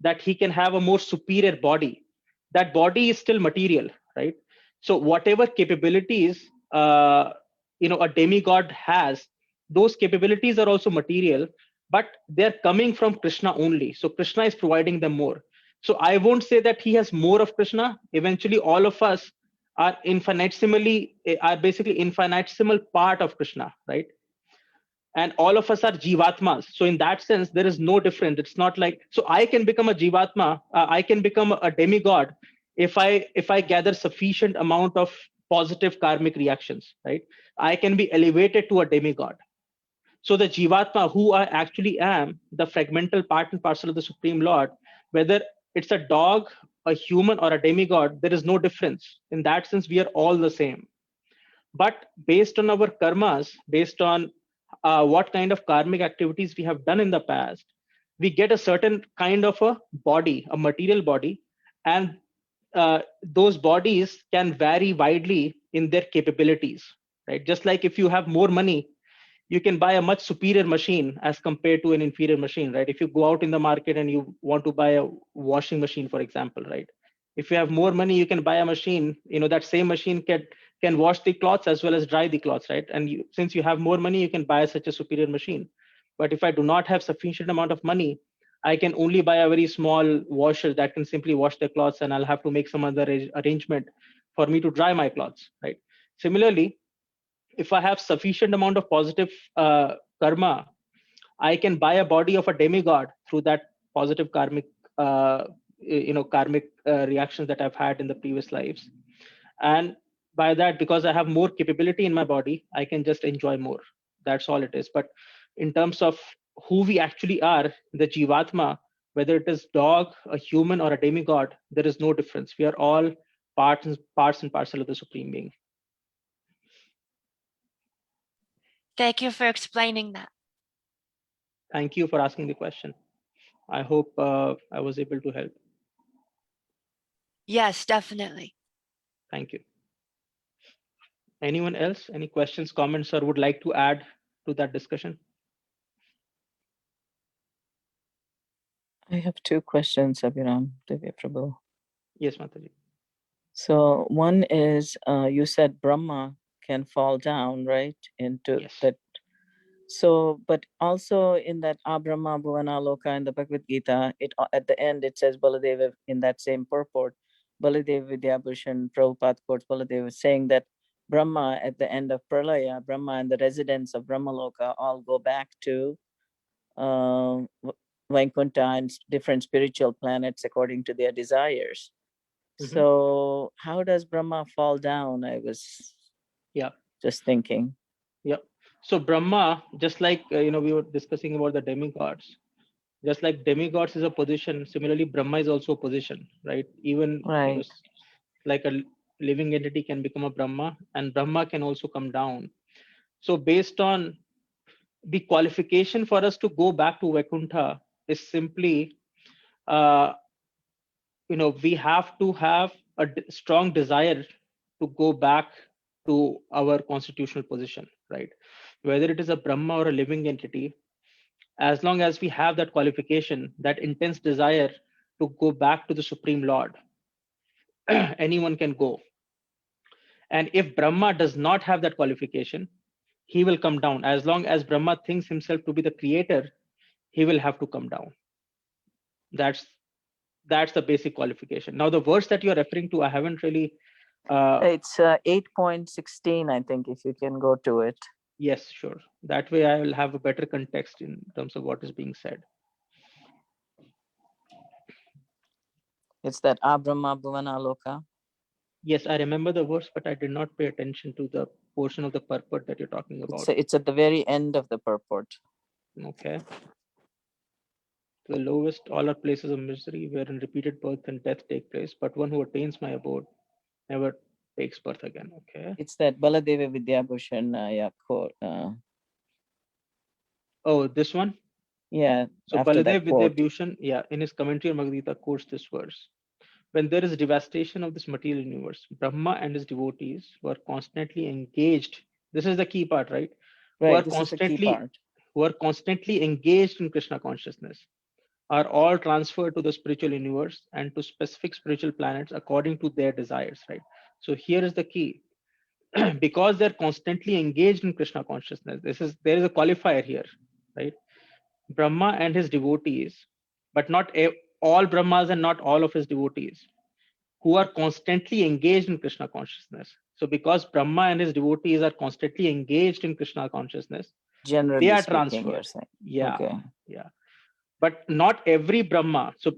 that he can have a more superior body. That body is still material, right? So whatever capabilities a demigod has, those capabilities are also material, but they're coming from Krishna only. So Krishna is providing them more. So I won't say that he has more of Krishna. Eventually, all of us are basically infinitesimal part of Krishna, right? And all of us are jivatmas. So in that sense, there is no difference. It's not like, so I can become a jivatma, I can become a demigod if I gather sufficient amount of positive karmic reactions, right? I can be elevated to a demigod. So the jivatma, who I actually am, the fragmental part and parcel of the Supreme Lord, whether it's a dog, a human, or a demigod, there is no difference. In that sense, we are all the same. But based on our karmas, based on what kind of karmic activities we have done in the past, we get a certain kind of a body, a material body, and those bodies can vary widely in their capabilities, right? Just like if you have more money, you can buy a much superior machine as compared to an inferior machine, right? If you go out in the market and you want to buy a washing machine, for example, right? If you have more money, you can buy a machine, that same machine can wash the clothes as well as dry the clothes, right? And since you have more money, you can buy such a superior machine. But if I do not have sufficient amount of money, I can only buy a very small washer that can simply wash the clothes, and I'll have to make some other arrangement for me to dry my clothes, right? Similarly, if I have sufficient amount of positive karma, I can buy a body of a demigod through that positive karmic reactions that I've had in the previous lives. And by that, because I have more capability in my body, I can just enjoy more. That's all it is. But in terms of who we actually are, the jivatma, whether it is dog, a human, or a demigod, there is no difference. We are all parts and parcel of the Supreme Being. Thank you for explaining that. Thank you for asking the question. I hope I was able to help. Yes, definitely. Thank you. Anyone else? Any questions, comments, or would like to add to that discussion? I have two questions, Abhirama, Divya Prabhu. Yes, Mataji. So one is, you said Brahma can fall down, right? Into Yes. that. So, but also in that Abhirama Bhuvana Loka in the Bhagavad Gita, at the end it says Baladeva in that same purport, Baladeva Vidyabhushan Prabhupada quotes Baladeva saying that Brahma at the end of Pralaya, Brahma and the residents of Brahma Loka all go back to Vaikuntha and different spiritual planets according to their desires. Mm-hmm. So how does Brahma fall down? I was just thinking. Yeah. So Brahma, just like we were discussing about the demigods, just like demigods is a position, similarly Brahma is also a position, right? Even like a living entity can become a Brahma, and Brahma can also come down. So based on the qualification for us to go back to Vaikuntha is simply we have to have a strong desire to go back to our constitutional position, right? Whether it is a Brahma or a living entity, as long as we have that qualification, that intense desire to go back to the Supreme Lord, anyone can go. And if Brahma does not have that qualification, he will come down. As long as Brahma thinks himself to be the creator, he will have to come down. That's the basic qualification. Now, the verse that you're referring to, I haven't really... it's 8.16, I think, if you can go to it. Yes, sure. That way I will have a better context in terms of what is being said. It's that Abhirama Bhuvana Loka. Yes, I remember the verse, but I did not pay attention to the portion of the purport that you're talking about. It's at the very end of the purport. Okay. The lowest, all are places of misery, wherein repeated birth and death take place, but one who attains my abode never takes birth again. Okay. It's that Baladeva Vidyabhushan quote. Oh, this one? Yeah. So Baladeva Vidyabhushan, in his commentary on Bhagavad Gita, quotes this verse. When there is devastation of this material universe, Brahma and his devotees were constantly engaged. This is the key part, right? Right. Who are constantly engaged in Krishna consciousness, are all transferred to the spiritual universe and to specific spiritual planets according to their desires, right? So here is the key. Because they're constantly engaged in Krishna consciousness, there is a qualifier here, right? Brahma and his devotees, but not all Brahmas and not all of his devotees, who are constantly engaged in Krishna consciousness. So because Brahma and his devotees are constantly engaged in Krishna consciousness, they Generally are speaking, you're transferred. saying. Yeah, Okay. yeah. But not every Brahma. So,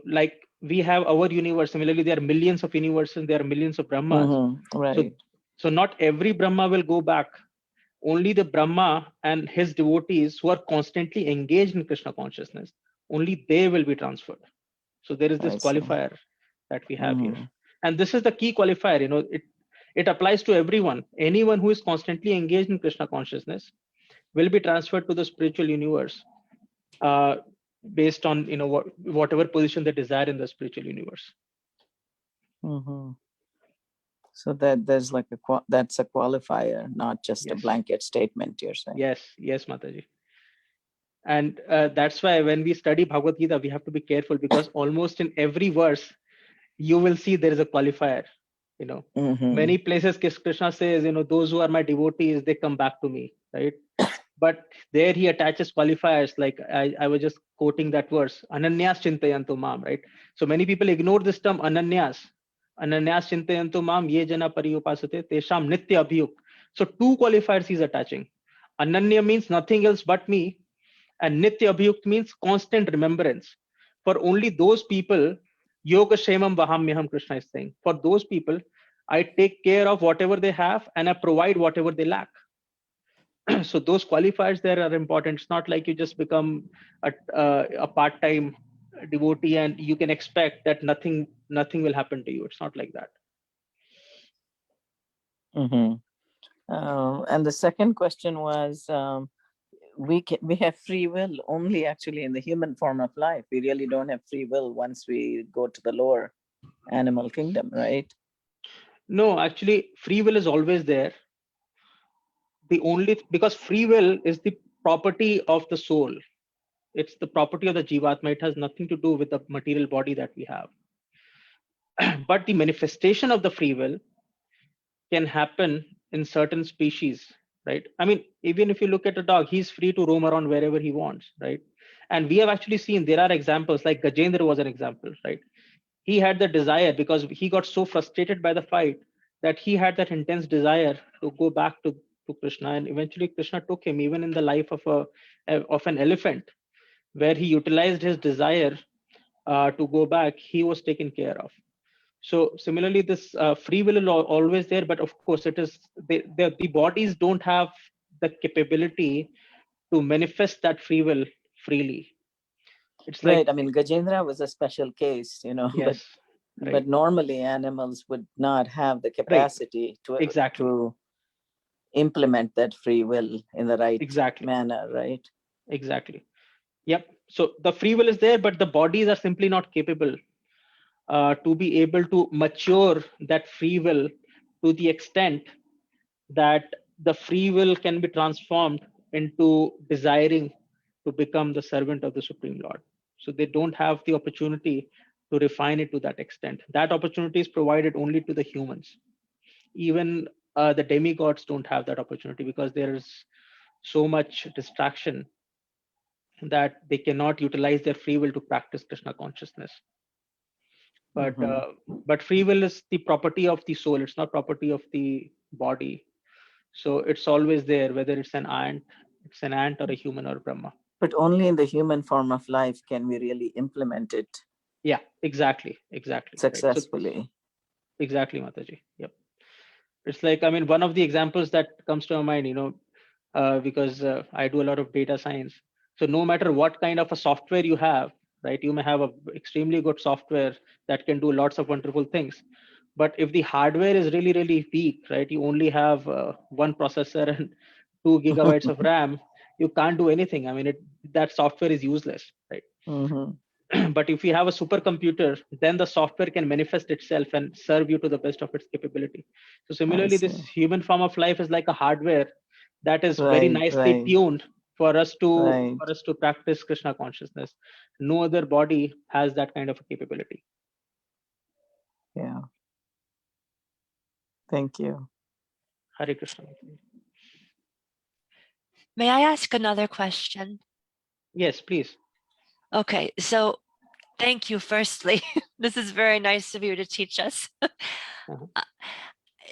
like we have our universe. Similarly, there are millions of universes, there are millions of Brahmas. Right. So not every Brahma will go back. Only the Brahma and his devotees who are constantly engaged in Krishna consciousness, only they will be transferred. So there is this I see. qualifier that we have here. Mhm. And this is the key qualifier. It applies to everyone. Anyone who is constantly engaged in Krishna consciousness will be transferred to the spiritual universe, based on whatever position they desire in the spiritual universe. Mhm. So that there's like that's a qualifier, not just a Yes. blanket statement, you're saying. Yes, Mataji. And that's why when we study Bhagavad Gita, we have to be careful, because almost in every verse you will see there is a qualifier. Mhm. Many places Krishna says, those who are my devotees, they come back to me, right? But there he attaches qualifiers, like I was just quoting that verse, Ananyas Chintayantu Mam, right? So many people ignore this term Ananyas. Ananyas Chintayantu Mam Ye Jana Pariyupasate Tesham Nitya Abhiyuk. So two qualifiers he's attaching. Ananya means nothing else but me, and Nitya Abhiyukt means constant remembrance. For only those people, Yoga Shemam Vahamyaham, Krishna is saying, for those people, I take care of whatever they have and I provide whatever they lack. So those qualifiers there are important. It's not like you just become a part-time devotee and you can expect that nothing will happen to you. It's not like that. Mhm. And the second question was, we have free will only actually in the human form of life. We really don't have free will once we go to the lower animal kingdom, right? No, actually, free will is always there. Because free will is the property of the soul. It's the property of the jivatma. It has nothing to do with the material body that we have. But the manifestation of the free will can happen in certain species, right? I mean, even if you look at a dog, he's free to roam around wherever he wants, right? And we have actually seen there are examples, like Gajendra was an example, right? He had the desire, because he got so frustrated by the fight, that he had that intense desire to go back to Krishna, and eventually Krishna took him, even in the life of an elephant, where he utilized his desire to go back. He was taken care of. So similarly, this free will is always there, but of course, it is the bodies don't have the capability to manifest that free will freely. It's Right. like, I mean, Gajendra was a special case, yes, but normally animals would not have the right, capacity exactly, to implement that free will in the right exactly, manner, right? exactly. Yep. So the free will is there, but the bodies are simply not capable to be able to mature that free will to the extent that the free will can be transformed into desiring to become the servant of the Supreme Lord. So they don't have the opportunity to refine it to that extent. That opportunity is provided only to the humans. Even the demigods don't have that opportunity, because there is so much distraction that they cannot utilize their free will to practice Krishna consciousness. But free will is the property of the soul. It's not property of the body. So it's always there, whether it's an ant or a human or a Brahma. But only in the human form of life can we really implement it Yeah, exactly. successfully. Right. So, exactly, Mataji. Yep. It's like, I mean, one of the examples that comes to my mind, because I do a lot of data science. So no matter what kind of a software you have, right, you may have a extremely good software that can do lots of wonderful things. But if the hardware is really, really weak, right, you only have one processor and 2 gigabytes of RAM, you can't do anything. I mean, that software is useless, right? But if you have a supercomputer, then the software can manifest itself and serve you to the best of its capability. So similarly, this human form of life is like a hardware that is very nicely tuned for us to practice Krishna consciousness. No other body has that kind of a capability. Yeah. Thank you. Hare Krishna. May I ask another question? Yes, please. Okay, so thank you, firstly. This is very nice of you to teach us.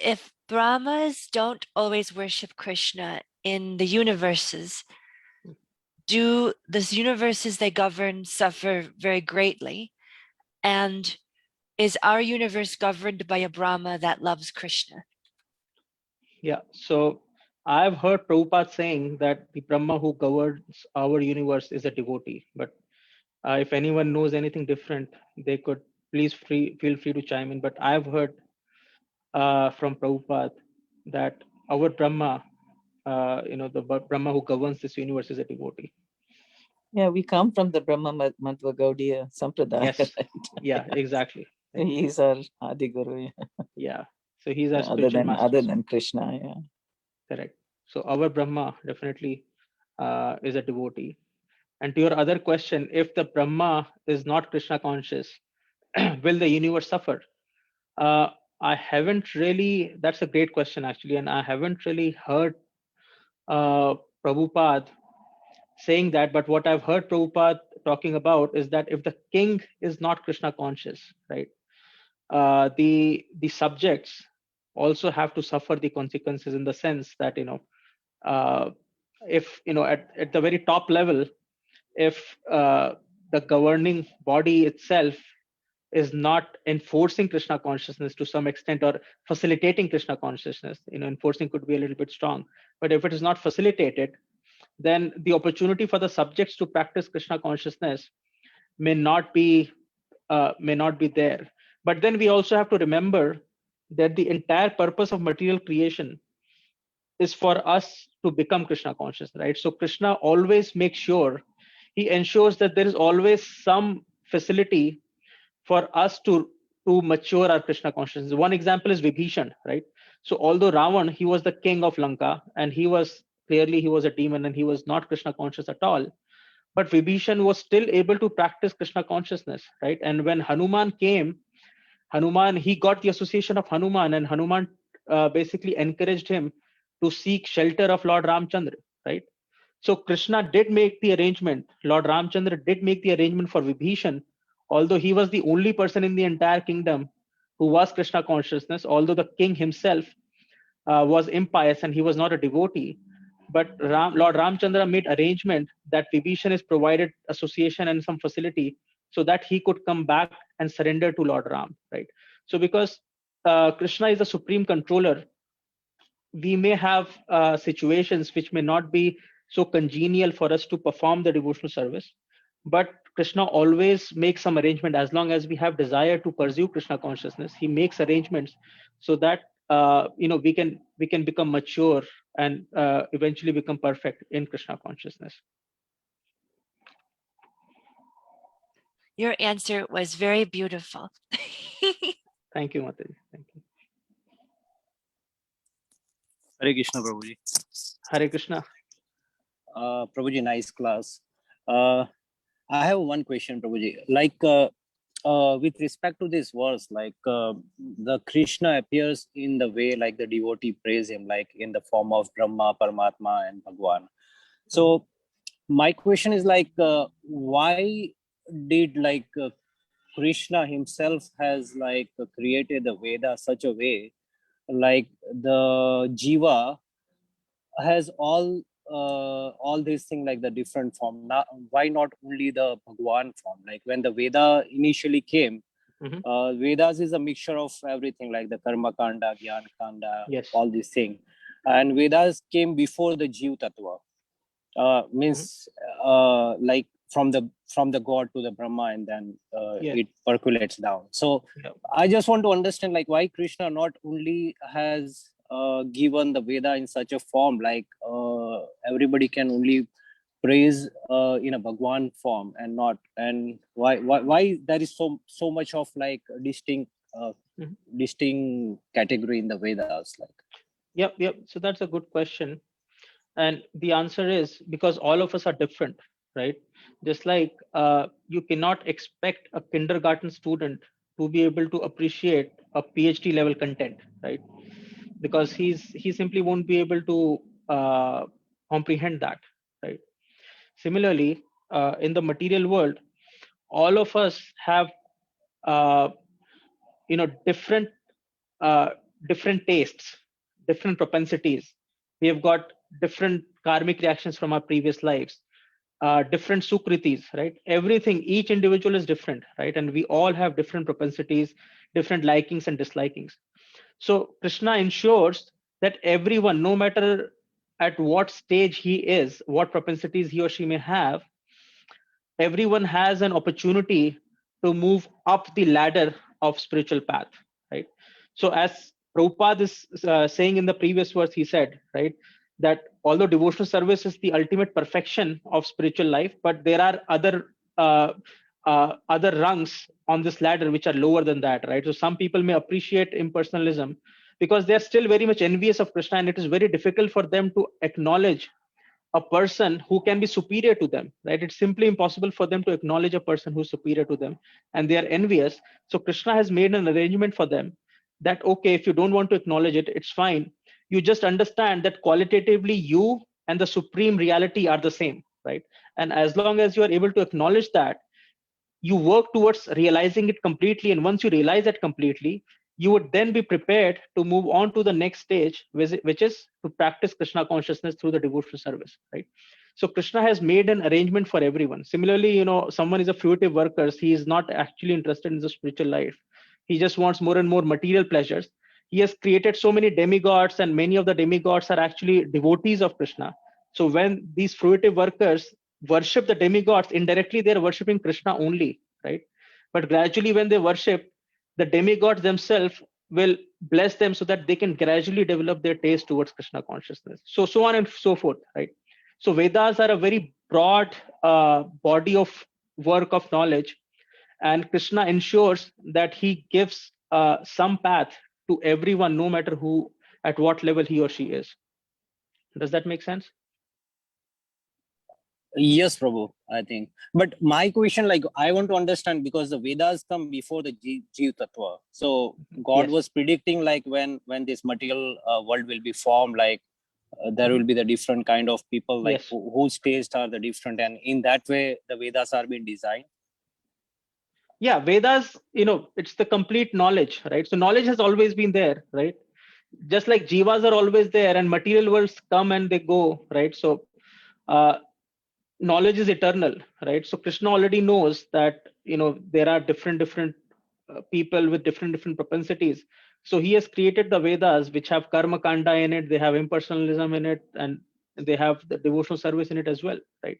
If Brahmas don't always worship Krishna in the universes, do these universes they govern suffer very greatly? And is our universe governed by a Brahma that loves Krishna? Yeah, so I've heard Prabhupada saying that the Brahma who governs our universe is a devotee. But if anyone knows anything different, they could please feel free to chime in. But I've heard from Prabhupada that our Brahma, the Brahma who governs this universe is a devotee. Yeah, we come from the Brahma Madhva Gaudiya Sampradaya. Yes. Right? Yeah, exactly. He's our Adi Guru. Yeah. So he's our Other spiritual master. other than Krishna, yeah. Correct. So our Brahma definitely is a devotee. And to your other question, if the Brahma is not Krishna conscious, will the universe suffer? I haven't really, that's a great question actually, and I haven't really heard Prabhupada saying that, but what I've heard Prabhupada talking about is that if the king is not Krishna conscious, right, the subjects also have to suffer the consequences in the sense that, if, at the very top level, if the governing body itself is not enforcing Krishna consciousness to some extent or facilitating Krishna consciousness, enforcing could be a little bit strong, but if it is not facilitated, then the opportunity for the subjects to practice Krishna consciousness may not be there. But then we also have to remember that the entire purpose of material creation is for us to become Krishna conscious, right? So Krishna always makes sure, he ensures that there is always some facility for us to mature our Krishna consciousness. One example is Vibhishan, right? So although Ravan, he was the king of Lanka, and he was a demon, and he was not Krishna conscious at all. But Vibhishan was still able to practice Krishna consciousness, right? And when Hanuman came, he got the association of Hanuman, and Hanuman basically encouraged him to seek shelter of Lord Ramchandra, right? So Krishna did make the arrangement. Lord Ramchandra did make the arrangement for Vibhishan, although he was the only person in the entire kingdom who was Krishna consciousness, although the king himself was impious and he was not a devotee. But Lord Ramchandra made arrangement that Vibhishan is provided association and some facility so that he could come back and surrender to Lord Ram, right? So because Krishna is the supreme controller, we may have situations which may not be so congenial for us to perform the devotional service, but Krishna always makes some arrangement. As long as we have desire to pursue Krishna consciousness, he makes arrangements so that we can become mature and eventually become perfect in Krishna consciousness. Your answer was very beautiful. Thank you, Mataji. Thank you. Hare Krishna, Prabhuji. Hare Krishna. Prabhuji, nice class. I have one question, Prabhuji. Like, with respect to this verse, like the Krishna appears in the way like the devotee praise him, like in the form of Brahma, Paramatma, and Bhagwan. So my question is like, why did like Krishna himself has like created the Veda such a way, like the Jiva has all these things like the different form. Now, why not only the Bhagwan form? Like when the Veda initially came, Vedas is a mixture of everything, like the Karma Kanda, Gyan Kanda, Yes. all these things. And Vedas came before the Jiv Tattva. Means like from the God to the Brahma, and then it percolates down. So I just want to understand like why Krishna not only has given the Veda in such a form, like everybody can only praise in a Bhagwan form and not, and why there is so much of like distinct category in the Vedas, like. Yep. So that's a good question. And the answer is because all of us are different, right? Just like you cannot expect a kindergarten student to be able to appreciate a PhD level content, right? because he simply won't be able to comprehend that, right? Similarly, in the material world, all of us have different different tastes, different propensities. We have got different karmic reactions from our previous lives, different sukritis, right? Everything, each individual is different, right? And we all have different propensities, different likings and dislikings. So Krishna ensures that everyone, no matter at what stage he is, what propensities he or she may have, everyone has an opportunity to move up the ladder of spiritual path, right? So as Prabhupada is saying in the previous verse, he said, right, that although devotional service is the ultimate perfection of spiritual life, but there are other rungs on this ladder which are lower than that, right? So some people may appreciate impersonalism because they're still very much envious of Krishna, and it is very difficult for them to acknowledge a person who can be superior to them, right? It's simply impossible for them to acknowledge a person who's superior to them, and they are envious. So Krishna has made an arrangement for them that, okay, if you don't want to acknowledge it, it's fine. You just understand that qualitatively you and the supreme reality are the same, right? And as long as you are able to acknowledge that, you work towards realizing it completely. And once you realize that completely, you would then be prepared to move on to the next stage, which is to practice Krishna consciousness through the devotional service, right? So Krishna has made an arrangement for everyone. Similarly, someone is a fruitive worker, he is not actually interested in the spiritual life. He just wants more and more material pleasures. He has created so many demigods, and many of the demigods are actually devotees of Krishna. So when these fruitive workers worship the demigods, indirectly they're worshiping Krishna only, right? But gradually when they worship, the demigods themselves will bless them so that they can gradually develop their taste towards Krishna consciousness. So on and so forth, right? So Vedas are a very broad body of work of knowledge, and Krishna ensures that he gives some path to everyone, no matter who, at what level he or she is. Does that make sense? Yes, Prabhu, I think. But my question, like, I want to understand, because the Vedas come before the Jiv Tattva. So God Yes. was predicting, like, when this material world will be formed, like, there will be the different kind of people, like, Yes. whose tastes are the different, and in that way the Vedas are being designed. Yeah, Vedas, it's the complete knowledge, right? So knowledge has always been there, right? Just like jivas are always there and material worlds come and they go, right? So knowledge is eternal, right? So Krishna already knows that there are different people with different propensities. So he has created the Vedas, which have karma kanda in it, they have impersonalism in it, and they have the devotional service in it as well, right?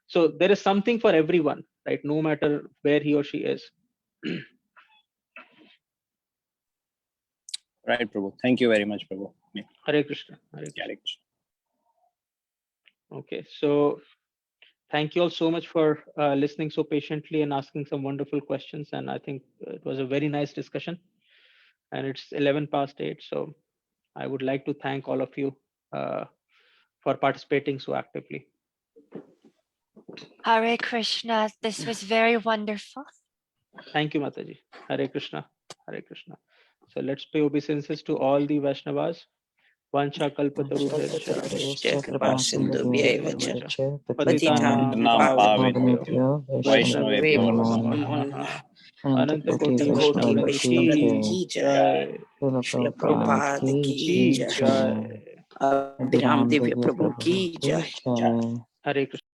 So there is something for everyone, right? No matter where he or she is. Right, Prabhu. Thank you very much, Prabhu. Yeah. Hare Krishna. Hare Krishna. Hare Krishna. Okay, so thank you all so much for listening so patiently and asking some wonderful questions. And I think it was a very nice discussion. And it's 11 past 8. So I would like to thank all of you for participating so actively. Hare Krishna. This was very wonderful. Thank you, Mataji. Hare Krishna. Hare Krishna. So let's pay obeisances to all the Vaishnavas. Vancha kalpatarubhyascha Kripa sindhubhyeva cha patitanam patitanam pavabhyo Vaishnavebhyo Vaishnavebhyo namo namaha. Ananta Koti Koti Vaishnava Vaishnava ki ki jai. jai. Srila Prabhupada Prabhupada ki ki jai. jai. Abhirama Divya Prabhu ki jai. Hare Krishna.